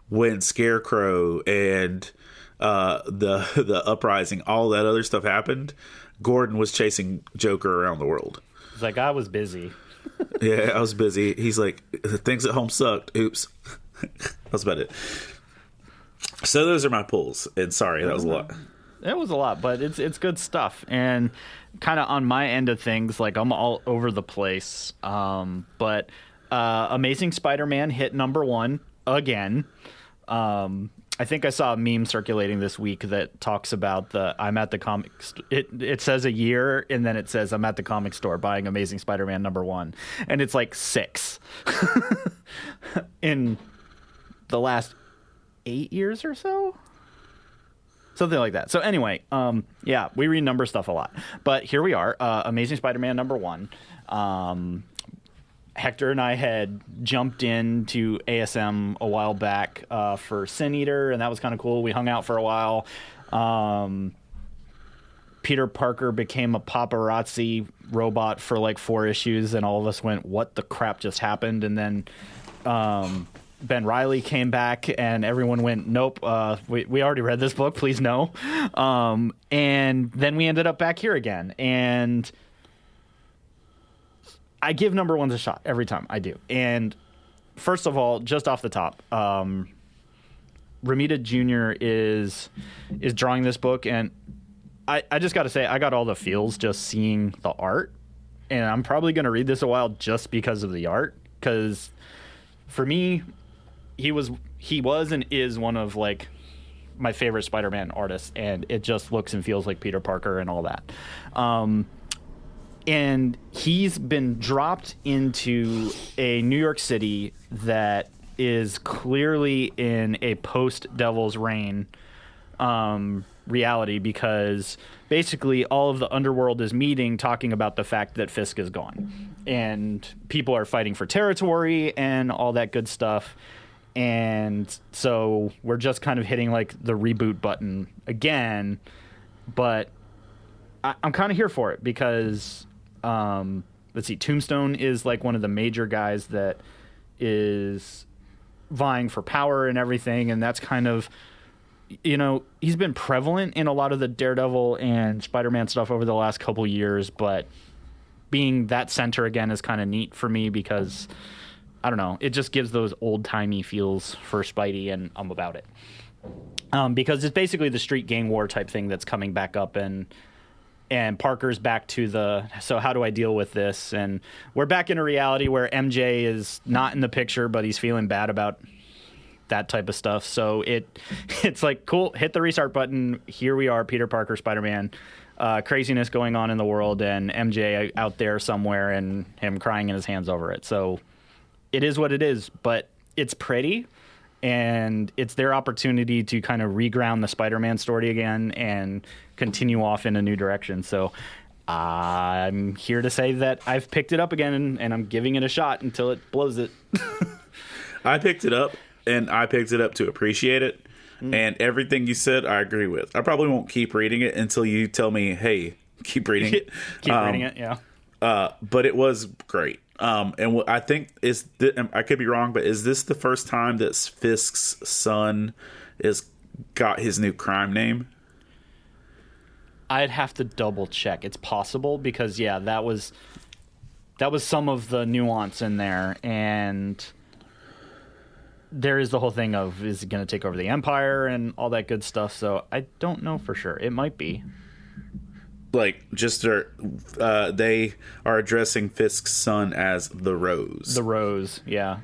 when Scarecrow and the Uprising, all that other stuff happened. Gordon was chasing Joker around the world. It's like, I was busy. Yeah, I was busy. He's like, things at home sucked. Oops. That's about it. So those are my pulls. And sorry, that was a lot. It was a lot, but it's good stuff. And kind of on my end of things, like, I'm all over the place. But Amazing Spider-Man hit #1 again. I think I saw a meme circulating this week that talks about I'm at the comics. It says a year, and then it says I'm at the comic store buying Amazing Spider-Man #1, and it's like 6 in the last 8 years or so. Something like that. So anyway, yeah, we renumber stuff a lot. But here we are, Amazing Spider-Man #1. Hector and I had jumped into ASM a while back for Sin Eater, and that was kind of cool. We hung out for a while. Peter Parker became a paparazzi robot for like 4 issues, and all of us went, what the crap just happened? And then Ben Reilly came back, and everyone went, nope, we already read this book, please no. And then we ended up back here again, and I give #1s a shot every time I do. And first of all, just off the top, Romita Jr. is drawing this book, and I just got to say, I got all the feels just seeing the art, and I'm probably going to read this a while just because of the art, because for me, he was and is one of like my favorite Spider-Man artists, and it just looks and feels like Peter Parker and all that. And he's been dropped into a New York City that is clearly in a post-Devil's Reign reality, because basically all of the underworld is meeting, talking about the fact that Fisk is gone. And people are fighting for territory and all that good stuff. And so we're just kind of hitting like the reboot button again. But I'm kind of here for it because... let's see, Tombstone is like one of the major guys that is vying for power and everything, and that's kind of, you know, he's been prevalent in a lot of the Daredevil and Spider-Man stuff over the last couple years, but being that center again is kind of neat for me because, I don't know, it just gives those old-timey feels for Spidey, and I'm about it. Because it's basically the street gang war type thing that's coming back up, and Parker's back to so how do I deal with this? And we're back in a reality where MJ is not in the picture, but he's feeling bad about that type of stuff. So it's like, cool, hit the restart button. Here we are, Peter Parker, Spider-Man, craziness going on in the world, and MJ out there somewhere and him crying in his hands over it. So it is what it is, but it's pretty. And it's their opportunity to kind of reground the Spider-Man story again and continue off in a new direction. So I'm here to say that I've picked it up again, and I'm giving it a shot until it blows it. I picked it up, and I picked it up to appreciate it. And everything you said, I agree with. I probably won't keep reading it until you tell me, hey, keep reading it. Keep reading it, yeah. But it was great. And what I think is, I could be wrong, but is this the first time that Fisk's son got his new crime name? I'd have to double check. It's possible because, yeah, that was some of the nuance in there, and there is the whole thing of, is he going to take over the Empire and all that good stuff. So I don't know for sure. It might be. Like, just they are addressing Fisk's son as the Rose. The Rose, yeah.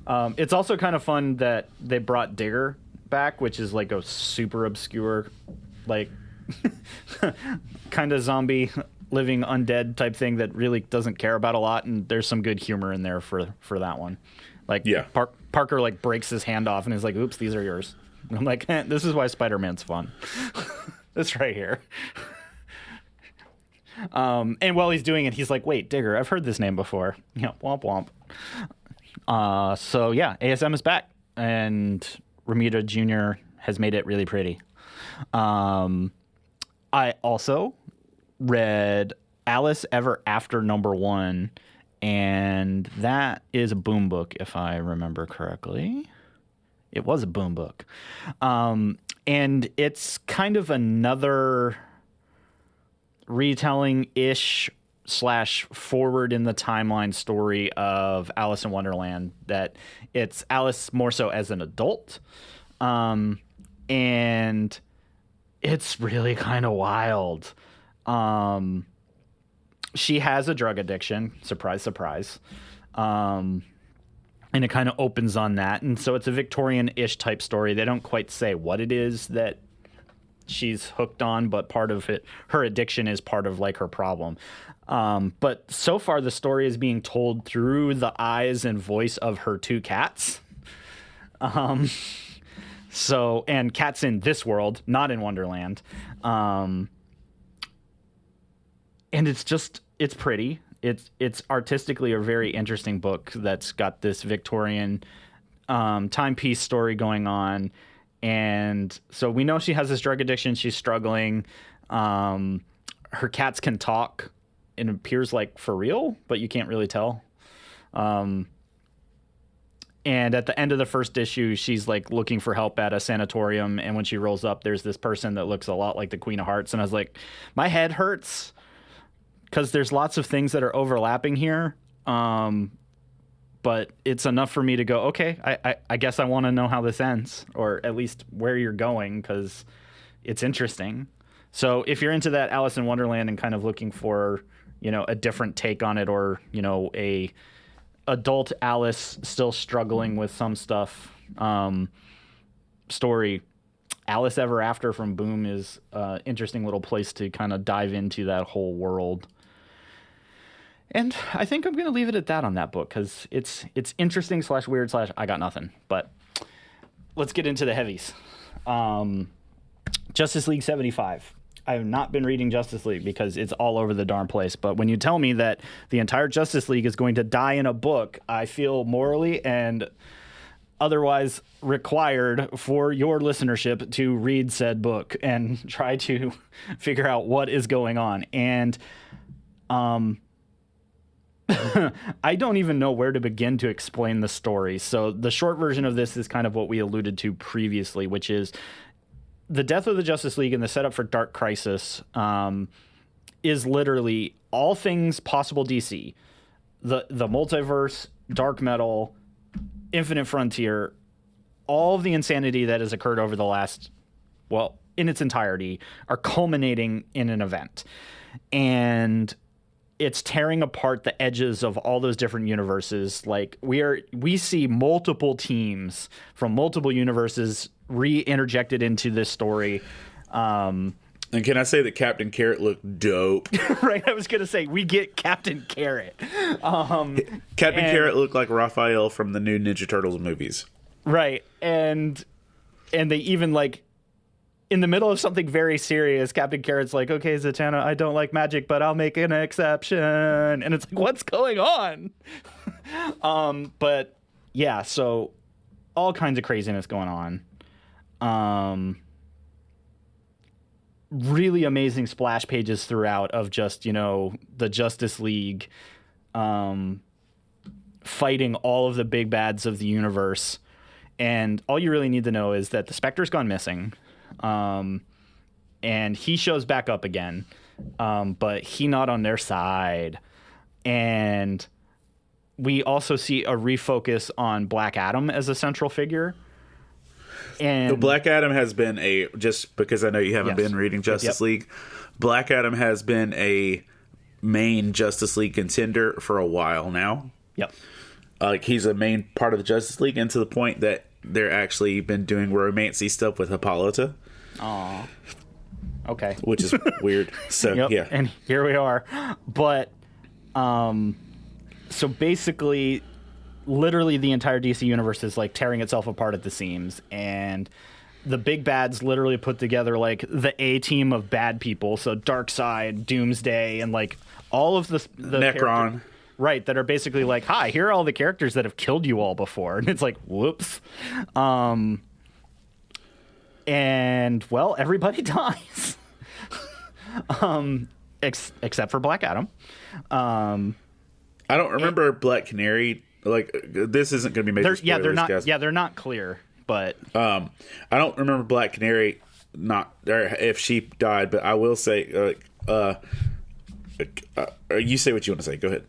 It's also kind of fun that they brought Digger back, which is like a super obscure, like, kind of zombie living undead type thing that really doesn't care about a lot, and there's some good humor in there for that one. Like, yeah. Parker like breaks his hand off and is like, oops, these are yours. And I'm like, this is why Spider-Man's fun. This right here. And while he's doing it, he's like, wait, Digger, I've heard this name before. Yeah, womp womp. So yeah, ASM is back, and Romita Jr. has made it really pretty. I also read Alice Ever After #1, and that is a Boom book, if I remember correctly. It was a Boom book. And it's kind of another retelling-ish / forward in the timeline story of Alice in Wonderland, that it's Alice more so as an adult. And it's really kind of wild. She has a drug addiction. Surprise, surprise. And it kind of opens on that. And so it's a Victorian-ish type story. They don't quite say what it is that she's hooked on, but part of it, her addiction is part of like her problem. But so far the story is being told through the eyes and voice of her 2 cats. So, and Cat's in this world, not in Wonderland. And it's pretty. It's artistically a very interesting book that's got this Victorian timepiece story going on. And so we know she has this drug addiction. She's struggling. Her cats can talk. It appears like for real, but you can't really tell. And at the end of the first issue, she's like looking for help at a sanatorium. And when she rolls up, there's this person that looks a lot like the Queen of Hearts. And I was like, my head hurts because there's lots of things that are overlapping here. But it's enough for me to go, okay, I guess I want to know how this ends, or at least where you're going, because it's interesting. So if you're into that Alice in Wonderland and kind of looking for, a different take on it, or, a adult Alice still struggling with some stuff story, Alice Ever After from Boom is an interesting little place to kind of dive into that whole world. And I think I'm going to leave it at that on that book, because it's interesting / weird / I got nothing. But let's get into the heavies. Justice League 75. I have not been reading Justice League because it's all over the darn place. But when you tell me that the entire Justice League is going to die in a book, I feel morally and otherwise required for your listenership to read said book and try to figure out what is going on. And I don't even know where to begin to explain the story. So the short version of this is kind of what we alluded to previously, which is the death of the Justice League and the setup for Dark Crisis is literally all things possible DC. The multiverse, dark metal, Infinite Frontier, all of the insanity that has occurred over the last, in its entirety, are culminating in an event. And it's tearing apart the edges of all those different universes. Like we see multiple teams from multiple universes re-interjected into this story. And can I say that Captain Carrot looked dope? Right, I was gonna say we get Captain Carrot. Captain Carrot looked like Raphael from the new Ninja Turtles movies. Right, and they even like, in the middle of something very serious, Captain Carrot's like, okay, Zatanna, I don't like magic, but I'll make an exception. And it's like, what's going on? But yeah, so all kinds of craziness going on. Really amazing splash pages throughout of just, the Justice League fighting all of the big bads of the universe. And all you really need to know is that the Spectre's gone missing. And he shows back up again, but he not on their side. And we also see a refocus on Black Adam as a central figure. And Black Adam has been just because I know you haven't been reading Justice League, Black Adam has been a main Justice League contender for a while now. Yep. Like he's a main part of the Justice League, and to the point that they're actually been doing romancy stuff with Hippolyta. Aw. Okay. Which is weird. So, yeah. And here we are. But, so basically, literally the entire DC universe is like tearing itself apart at the seams. And the big bads literally put together like the A team of bad people. So Darkseid, Doomsday, and like all of the Necron. Right, that are basically like, hi, here are all the characters that have killed you all before. And it's like, whoops. And, well, everybody dies. Except for Black Adam. I don't remember Black Canary. Like, this isn't going to be major spoilers, they're not. guys. Yeah, they're not clear, but I don't remember Black Canary or if she died, but I will say, you say what you want to say. Go ahead.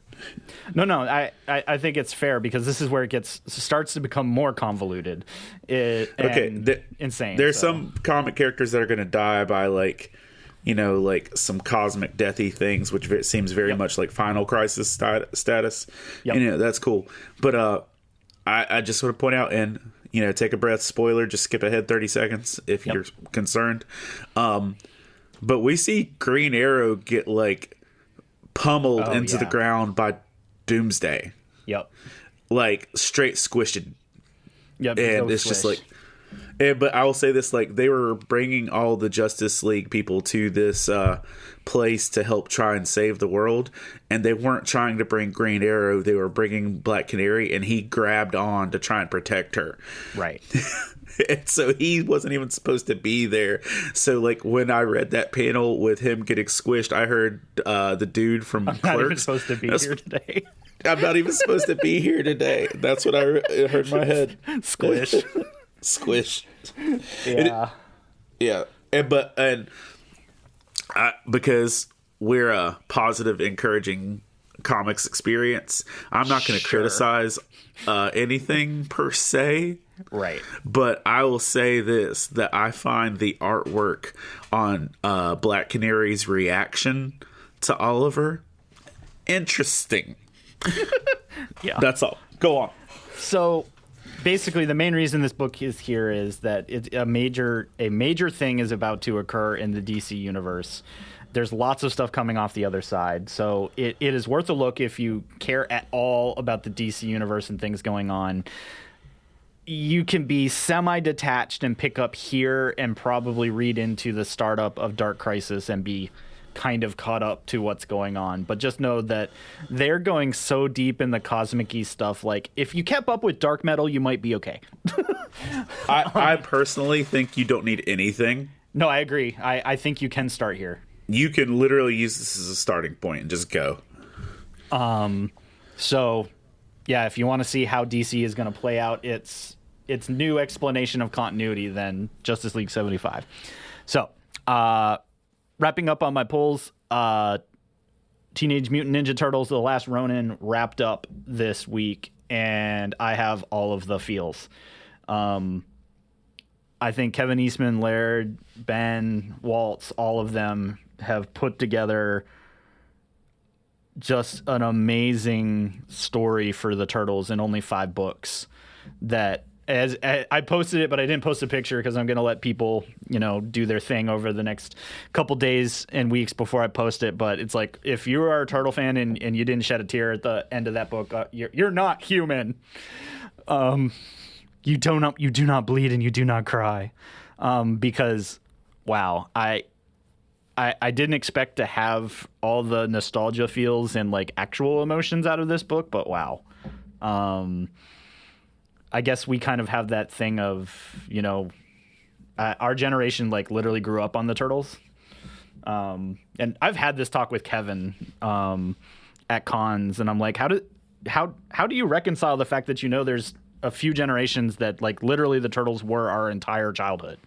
No, I think it's fair because this is where it starts to become more convoluted. Insane. There's some comic characters that are going to die by like some cosmic deathy things, which seems very much like Final Crisis status. Yep. And, that's cool. But I just want to point out and take a breath. Spoiler, just skip ahead 30 seconds if you're concerned. But we see Green Arrow get like pummeled into the ground by Doomsday. Yep. Like straight squished. Yep. And it's just like, But I will say this, like, they were bringing all the Justice League people to this place to help try and save the world, and they weren't trying to bring Green Arrow, they were bringing Black Canary, and he grabbed on to try and protect her. Right. And so he wasn't even supposed to be there. So, like, when I read that panel with him getting squished, I heard the dude from Clerks. I'm not even supposed to be here today. I'm not even supposed to be here today. That's what I heard in my head. Squish. Squish. Yeah. Yeah. Because we're a positive, encouraging comics experience, I'm not going to criticize anything per se. Right. But I will say this, that I find the artwork on Black Canary's reaction to Oliver interesting. Yeah. That's all. Go on. So basically the main reason this book is here is that a major thing is about to occur in the DC universe. There's lots of stuff coming off the other side. So it is worth a look if you care at all about the DC universe and things going on. You can be semi-detached and pick up here and probably read into the startup of Dark Crisis and be kind of caught up to what's going on. But just know that they're going so deep in the cosmic-y stuff. Like, if you kept up with Dark Metal, you might be okay. I personally think you don't need anything. No, I agree. I think you can start here. You can literally use this as a starting point and just go. So, yeah, if you want to see how DC is going to play out its new explanation of continuity, then Justice League 75. So, wrapping up on my polls, Teenage Mutant Ninja Turtles: The Last Ronin wrapped up this week, and I have all of the feels. I think Kevin Eastman, Laird, Ben, Waltz, all of them have put together just an amazing story for the Turtles in only 5 books. That, as I posted it, but I didn't post a picture because I'm going to let people, do their thing over the next couple days and weeks before I post it. But it's like, if you are a Turtle fan and you didn't shed a tear at the end of that book, you're not human. You do not bleed and you do not cry. Because, wow, I didn't expect to have all the nostalgia feels and like actual emotions out of this book, but wow. I guess we kind of have that thing of, our generation like literally grew up on the Turtles. And I've had this talk with Kevin at cons, and I'm like, how do you reconcile the fact that there's a few generations that like literally the Turtles were our entire childhood,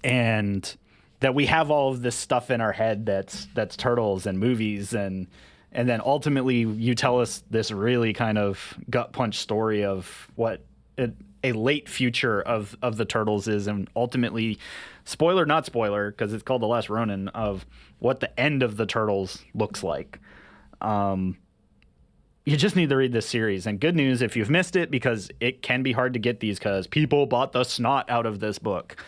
and that we have all of this stuff in our head that's Turtles and movies, and then ultimately you tell us this really kind of gut punch story of what a late future of the Turtles is, and ultimately, spoiler not spoiler, because it's called The Last Ronin, of what the end of the Turtles looks like. You just need to read this series. And good news if you've missed it, because it can be hard to get these because people bought the snot out of this book.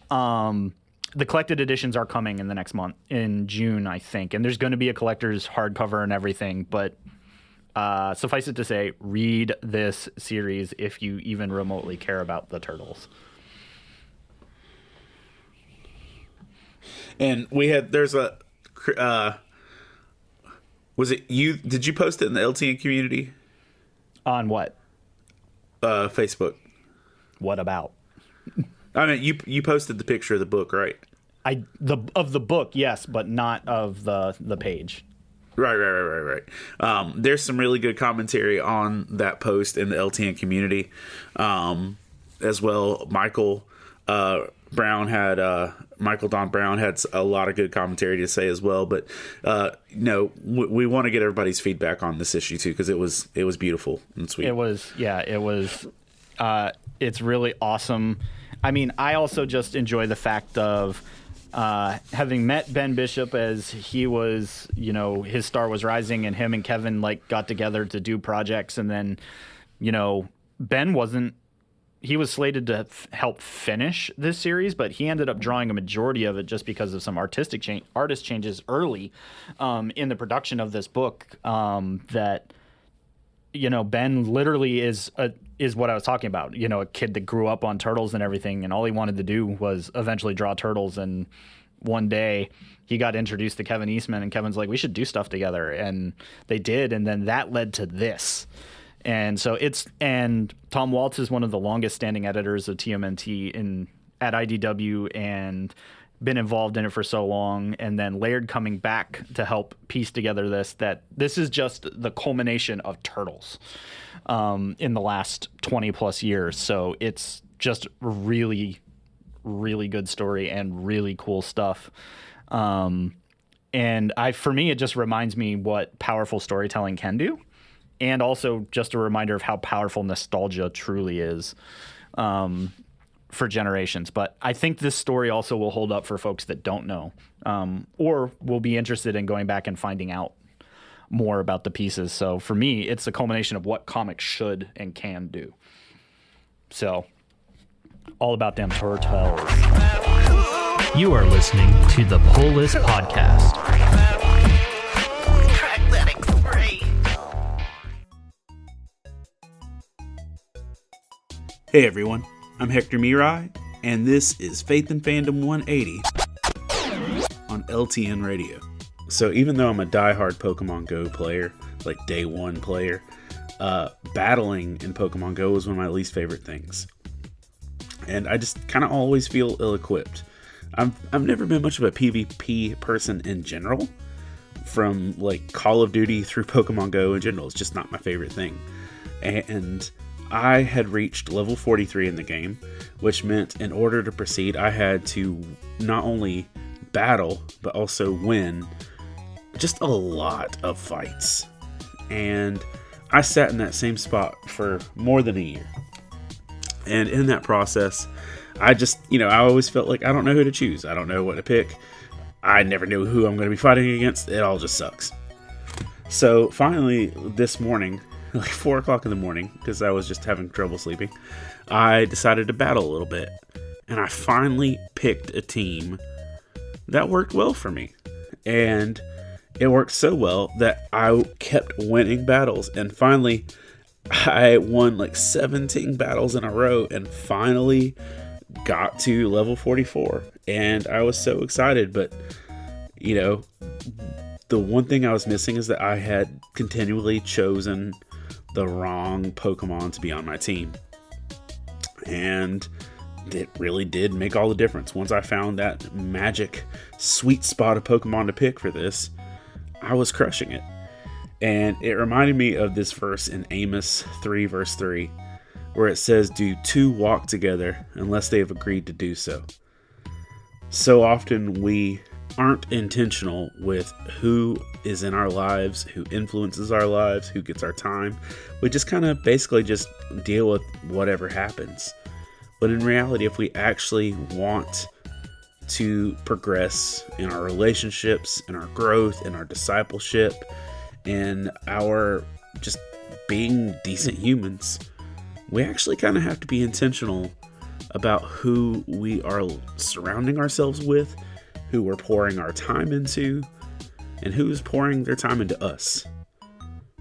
The collected editions are coming in the next month, in June, I think. And there's going to be a collector's hardcover and everything. But suffice it to say, read this series if you even remotely care about the Turtles. And there's a... was it you? Did you post it in the LTN community? On what? Facebook. What about? I mean, you posted the picture of the book, right? Of the book, yes, but not of the page. Right. There's some really good commentary on that post in the LTN community, as well. Michael Don Brown had a lot of good commentary to say as well. But we want to get everybody's feedback on this issue too, because it was beautiful and sweet. It was. It's really awesome. I mean, I also just enjoy the fact of having met Ben Bishop as he was, his star was rising, and him and Kevin got together to do projects, and then, Ben wasn't. He was slated to help finish this series, but he ended up drawing a majority of it just because of some artist changes early in the production of this book that Ben literally is what I was talking about. A kid that grew up on turtles and everything, and all he wanted to do was eventually draw turtles. And one day he got introduced to Kevin Eastman, and Kevin's like, we should do stuff together. And they did. And then that led to this. And so and Tom Waltz is one of the longest standing editors of TMNT at IDW and been involved in it for so long. And then Laird coming back to help piece together this is just the culmination of Turtles in the last 20 plus years. So it's just really, really good story and really cool stuff. And for me, it just reminds me what powerful storytelling can do. And also just a reminder of how powerful nostalgia truly is for generations. But I think this story also will hold up for folks that don't know or will be interested in going back and finding out more about the pieces. So for me, it's a culmination of what comics should and can do. So all about them turtles. You are listening to the Pull List Podcast. Hey everyone, I'm Hector Mirai, and this is Faith and Fandom 180 on LTN Radio. So even though I'm a diehard Pokemon Go player, like day one player, battling in Pokemon Go is one of my least favorite things. And I just kind of always feel ill-equipped. I've never been much of a PvP person in general, from like Call of Duty through Pokemon Go in general. It's just not my favorite thing. And I had reached level 43 in the game, which meant in order to proceed, I had to not only battle, but also win just a lot of fights. And I sat in that same spot for more than a year. And in that process, I just, I always felt like I don't know who to choose. I don't know what to pick. I never knew who I'm going to be fighting against. It all just sucks. So finally, this morning, like 4 o'clock in the morning, because I was just having trouble sleeping, I decided to battle a little bit. And I finally picked a team that worked well for me. And it worked so well that I kept winning battles. And finally, I won like 17 battles in a row and finally got to level 44. And I was so excited. But, the one thing I was missing is that I had continually chosen the wrong Pokemon to be on my team. And it really did make all the difference. Once I found that magic sweet spot of Pokemon to pick for this, I was crushing it. And it reminded me of this verse in Amos 3 verse 3, where it says, "Do two walk together unless they have agreed to do so?" So often we aren't intentional with who is in our lives, who influences our lives, who gets our time. We just kind of basically just deal with whatever happens. But in reality, if we actually want to progress in our relationships, in our growth, in our discipleship, in our just being decent humans, we actually kind of have to be intentional about who we are surrounding ourselves with, who we're pouring our time into, and who's pouring their time into us.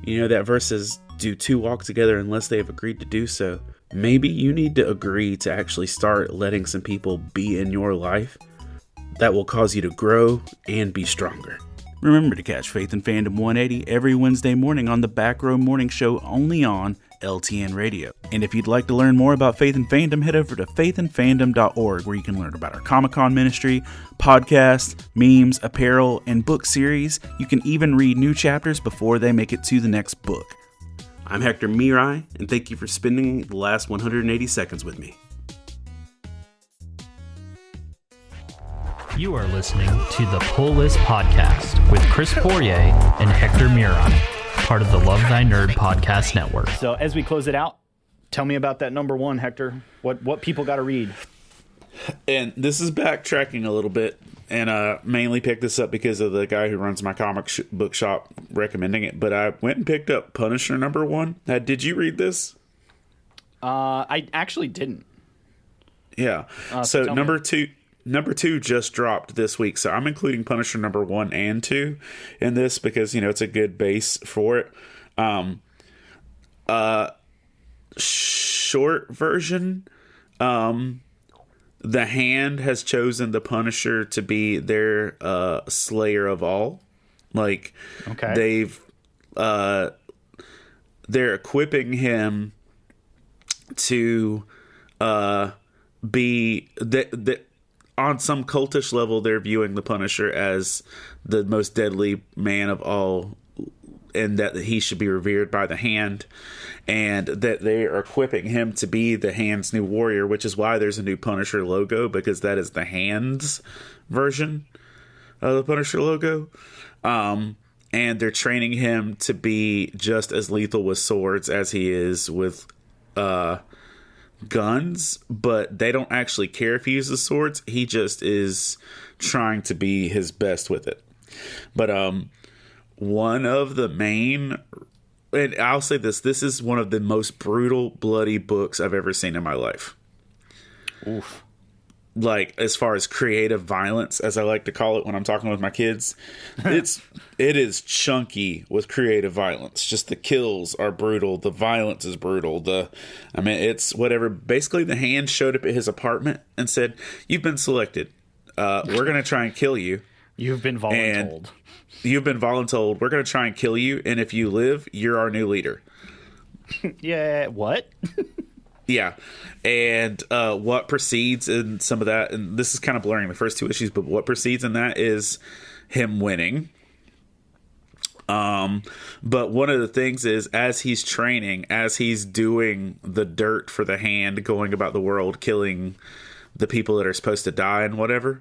That verse says, "Do two walk together unless they have agreed to do so?" Maybe you need to agree to actually start letting some people be in your life that will cause you to grow and be stronger. Remember to catch Faith and Fandom 180 every Wednesday morning on the Back Row Morning Show, only on LTN Radio. And if you'd like to learn more about Faith and Fandom, head over to faithandfandom.org, where you can learn about our Comic-Con ministry, podcasts, memes, apparel, and book series. You can even read new chapters before they make it to the next book. I'm Hector Mirai, and thank you for spending the last 180 seconds with me. You are listening to the Pull List Podcast with Chris Poirier and Hector Mirai, part of the Love Thy Nerd podcast network. So as we close it out, tell me about that number one, Hector. What people got to read? And this is backtracking a little bit, and mainly picked this up because of the guy who runs my comic book shop recommending it. But I went and picked up Punisher number 1. Now, did you read this? I actually didn't. Yeah. So number two just dropped this week. So I'm including Punisher number 1 and 2 in this because, it's a good base for it. short version, the Hand has chosen the Punisher to be their slayer of all. Like, okay. They're equipping him to be on some cultish level. They're viewing the Punisher as the most deadly man of all, and that he should be revered by the Hand, and that they are equipping him to be the Hand's new warrior, which is why there's a new Punisher logo, because that is the Hand's version of the Punisher logo. And they're training him to be just as lethal with swords as he is with guns, but they don't actually care if he uses swords. He just is trying to be his best with it. But one of the main, and I'll say this is one of the most brutal, bloody books I've ever seen in my life. Oof. Like, as far as creative violence, as I like to call it when I'm talking with my kids, it is chunky with creative violence. Just the kills are brutal. The violence is brutal. It's whatever. Basically, the Hand showed up at his apartment and said, "You've been selected. We're going to try and kill you. You've been voluntold. You've been voluntold. We're going to try and kill you. And if you live, you're our new leader." Yeah, what? Yeah, and what precedes in some of that, and this is kind of blurring the first two issues, but what precedes in that is him winning. But one of the things is, as he's training, as he's doing the dirt for the Hand, going about the world, killing the people that are supposed to die and whatever,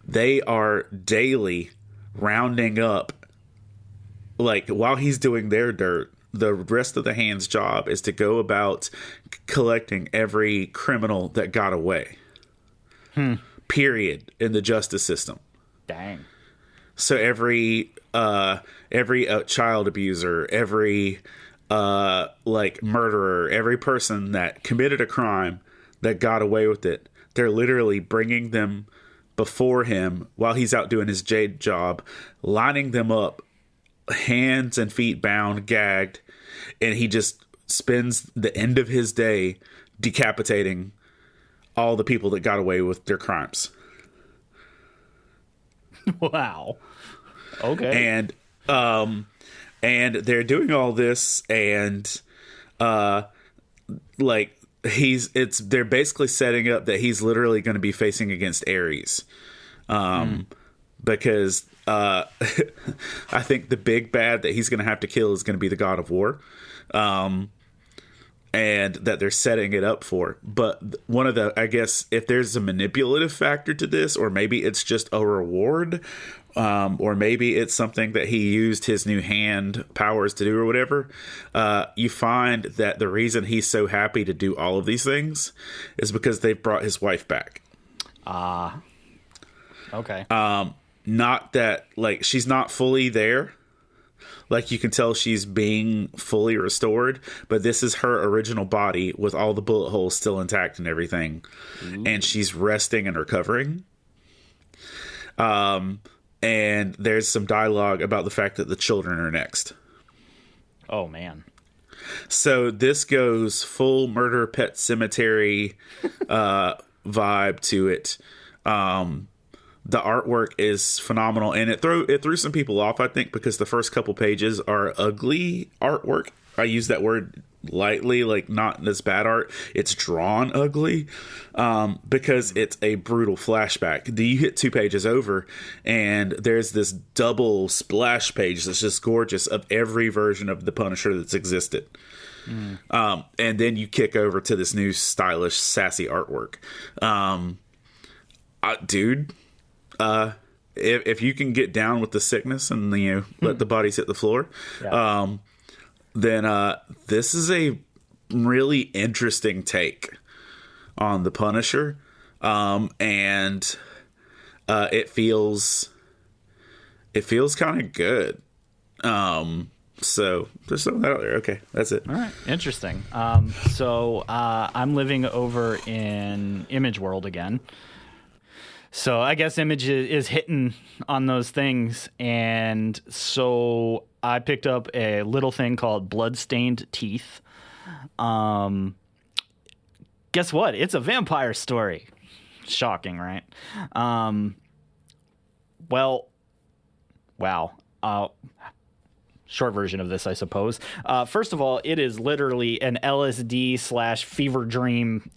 they are daily rounding up, like, while he's doing their dirt, the rest of the Hand's job is to go about collecting every criminal that got away. Period. In the justice system. Dang. So every child abuser, every murderer, every person that committed a crime that got away with it, they're literally bringing them before him while he's out doing his jade job, lining them up, hands and feet bound, gagged, and he just spends the end of his day decapitating all the people that got away with their crimes. Wow. Okay. And they're doing all this, and they're basically setting up that he's literally going to be facing against Ares. Because I think the big bad that he's going to have to kill is going to be the God of War, and that they're setting it up for. But one of the, I guess, if there's a manipulative factor to this, or maybe it's just a reward, or maybe it's something that he used his new hand powers to do or whatever, you find that the reason he's so happy to do all of these things is because they've brought his wife back. Okay. Not that, like, she's not fully there. Like, you can tell she's being fully restored, but this is her original body with all the bullet holes still intact and everything. Ooh. And she's resting and recovering. And there's some dialogue about the fact that the children are next. Oh, man. So this goes full Murder Pet Cemetery vibe to it. The artwork is phenomenal, and it threw some people off, I think, because the first couple pages are ugly artwork. I use that word lightly, like, not this bad art. It's drawn ugly, because it's a brutal flashback. You hit 2 pages over, and there's this double splash page that's just gorgeous of every version of the Punisher that's existed. And then you kick over to this new stylish, sassy artwork. Dude... if you can get down with the sickness and let the bodies hit the floor, then this is a really interesting take on the Punisher, and it feels kind of good. So just throw that out there. Okay, that's it. All right, interesting. So I'm living over in Image World again. So I guess Image is hitting on those things. And so I picked up a little thing called Bloodstained Teeth. Guess what? It's a vampire story. Shocking, right? Well, wow. Short version of this, I suppose. First of all, it is literally an LSD/fever dream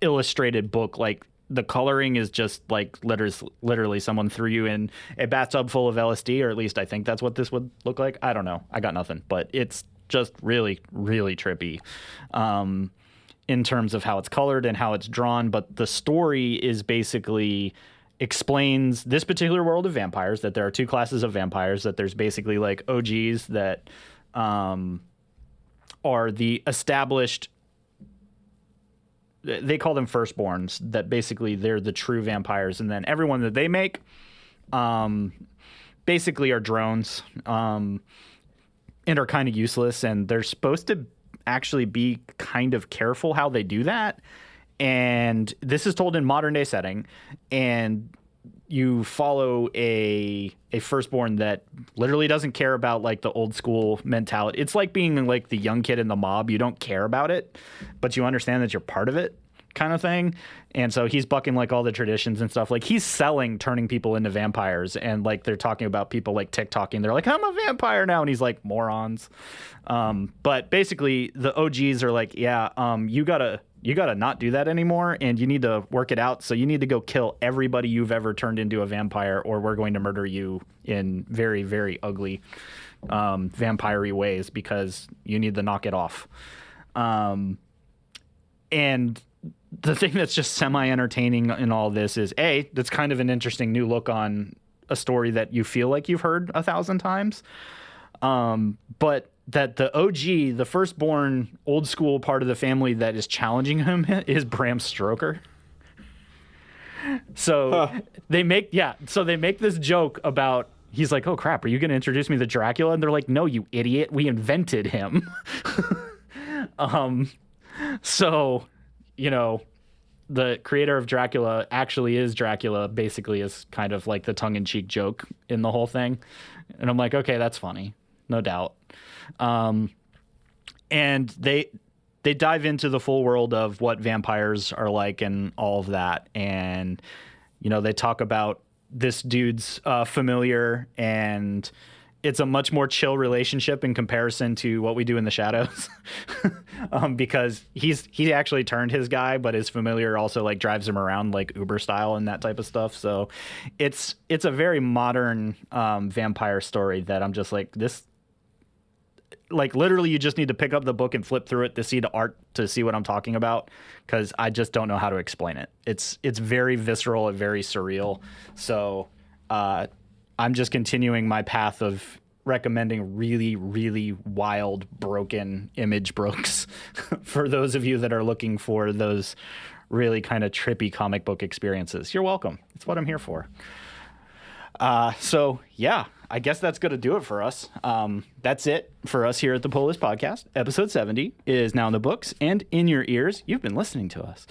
illustrated book. Like, the coloring is just like literally someone threw you in a bathtub full of LSD, or at least I think that's what this would look like. I don't know. I got nothing, but it's just really, really trippy in terms of how it's colored and how it's drawn. But the story is basically explains this particular world of vampires, that there are two classes of vampires, that there's basically like OGs that are the established, they call them firstborns, that basically they're the true vampires, and then everyone that they make basically are drones and are kind of useless, and they're supposed to actually be kind of careful how they do that. And this is told in modern day setting, and you follow a firstborn that literally doesn't care about like the old school mentality. It's like being like the young kid in the mob. You don't care about it, but you understand that you're part of it, kind of thing. And so he's bucking like all the traditions and stuff. Like, he's selling turning people into vampires, and like they're talking about people like TikToking. They're like, I'm a vampire now, and he's like, morons. But basically the OGs are like, yeah, you gotta not do that anymore, and you need to work it out. So you need to go kill everybody you've ever turned into a vampire, or we're going to murder you in very, very ugly vampire-y ways, because you need to knock it off. And the thing that's just semi-entertaining in all this is, that's kind of an interesting new look on a story that you feel like you've heard 1,000 times. But that the OG, the firstborn old school part of the family that is challenging him is Bram Stoker. So they make this joke about, he's like, oh crap, are you going to introduce me to Dracula? And they're like, no, you idiot, we invented him. So, you know, the creator of Dracula actually is Dracula, basically, is kind of like the tongue-in-cheek joke in the whole thing. And I'm like, okay, that's funny, no doubt. And they dive into the full world of what vampires are like and all of that. And, you know, they talk about this dude's familiar, and it's a much more chill relationship in comparison to what we do in the shadows. Because he actually turned his guy, but his familiar also like drives him around like Uber style and that type of stuff. So it's a very modern vampire story that I'm just like, this, like, literally you just need to pick up the book and flip through it to see the art, to see what I'm talking about, because I just don't know how to explain it. It's very visceral and very surreal. So I'm just continuing my path of recommending really, really wild, broken Image books for those of you that are looking for those really kind of trippy comic book experiences. You're welcome. It's what I'm here for. So yeah, I guess that's going to do it for us. That's it for us here at the Pull List Podcast. Episode 70 is now in the books and in your ears. You've been listening to us.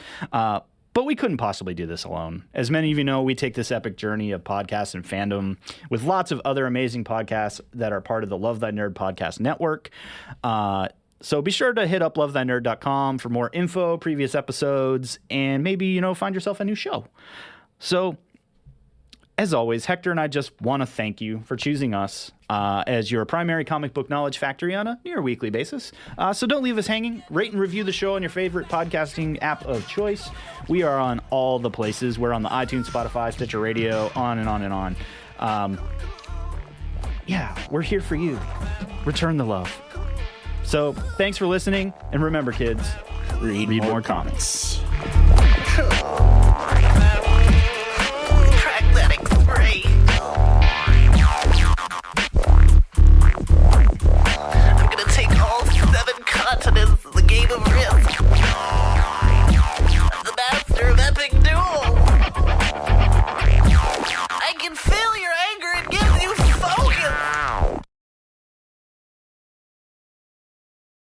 But we couldn't possibly do this alone. As many of you know, we take this epic journey of podcasts and fandom with lots of other amazing podcasts that are part of the Love Thy Nerd podcast network. So be sure to hit up lovethynerd.com for more info, previous episodes, and maybe, you know, find yourself a new show. So, as always, Hector and I just want to thank you for choosing us as your primary comic book knowledge factory on a near weekly basis. So don't leave us hanging. Rate and review the show on your favorite podcasting app of choice. We are on all the places. We're on the iTunes, Spotify, Stitcher Radio, on and on and on. Yeah, we're here for you. Return the love. So thanks for listening. And remember, kids, read more comics.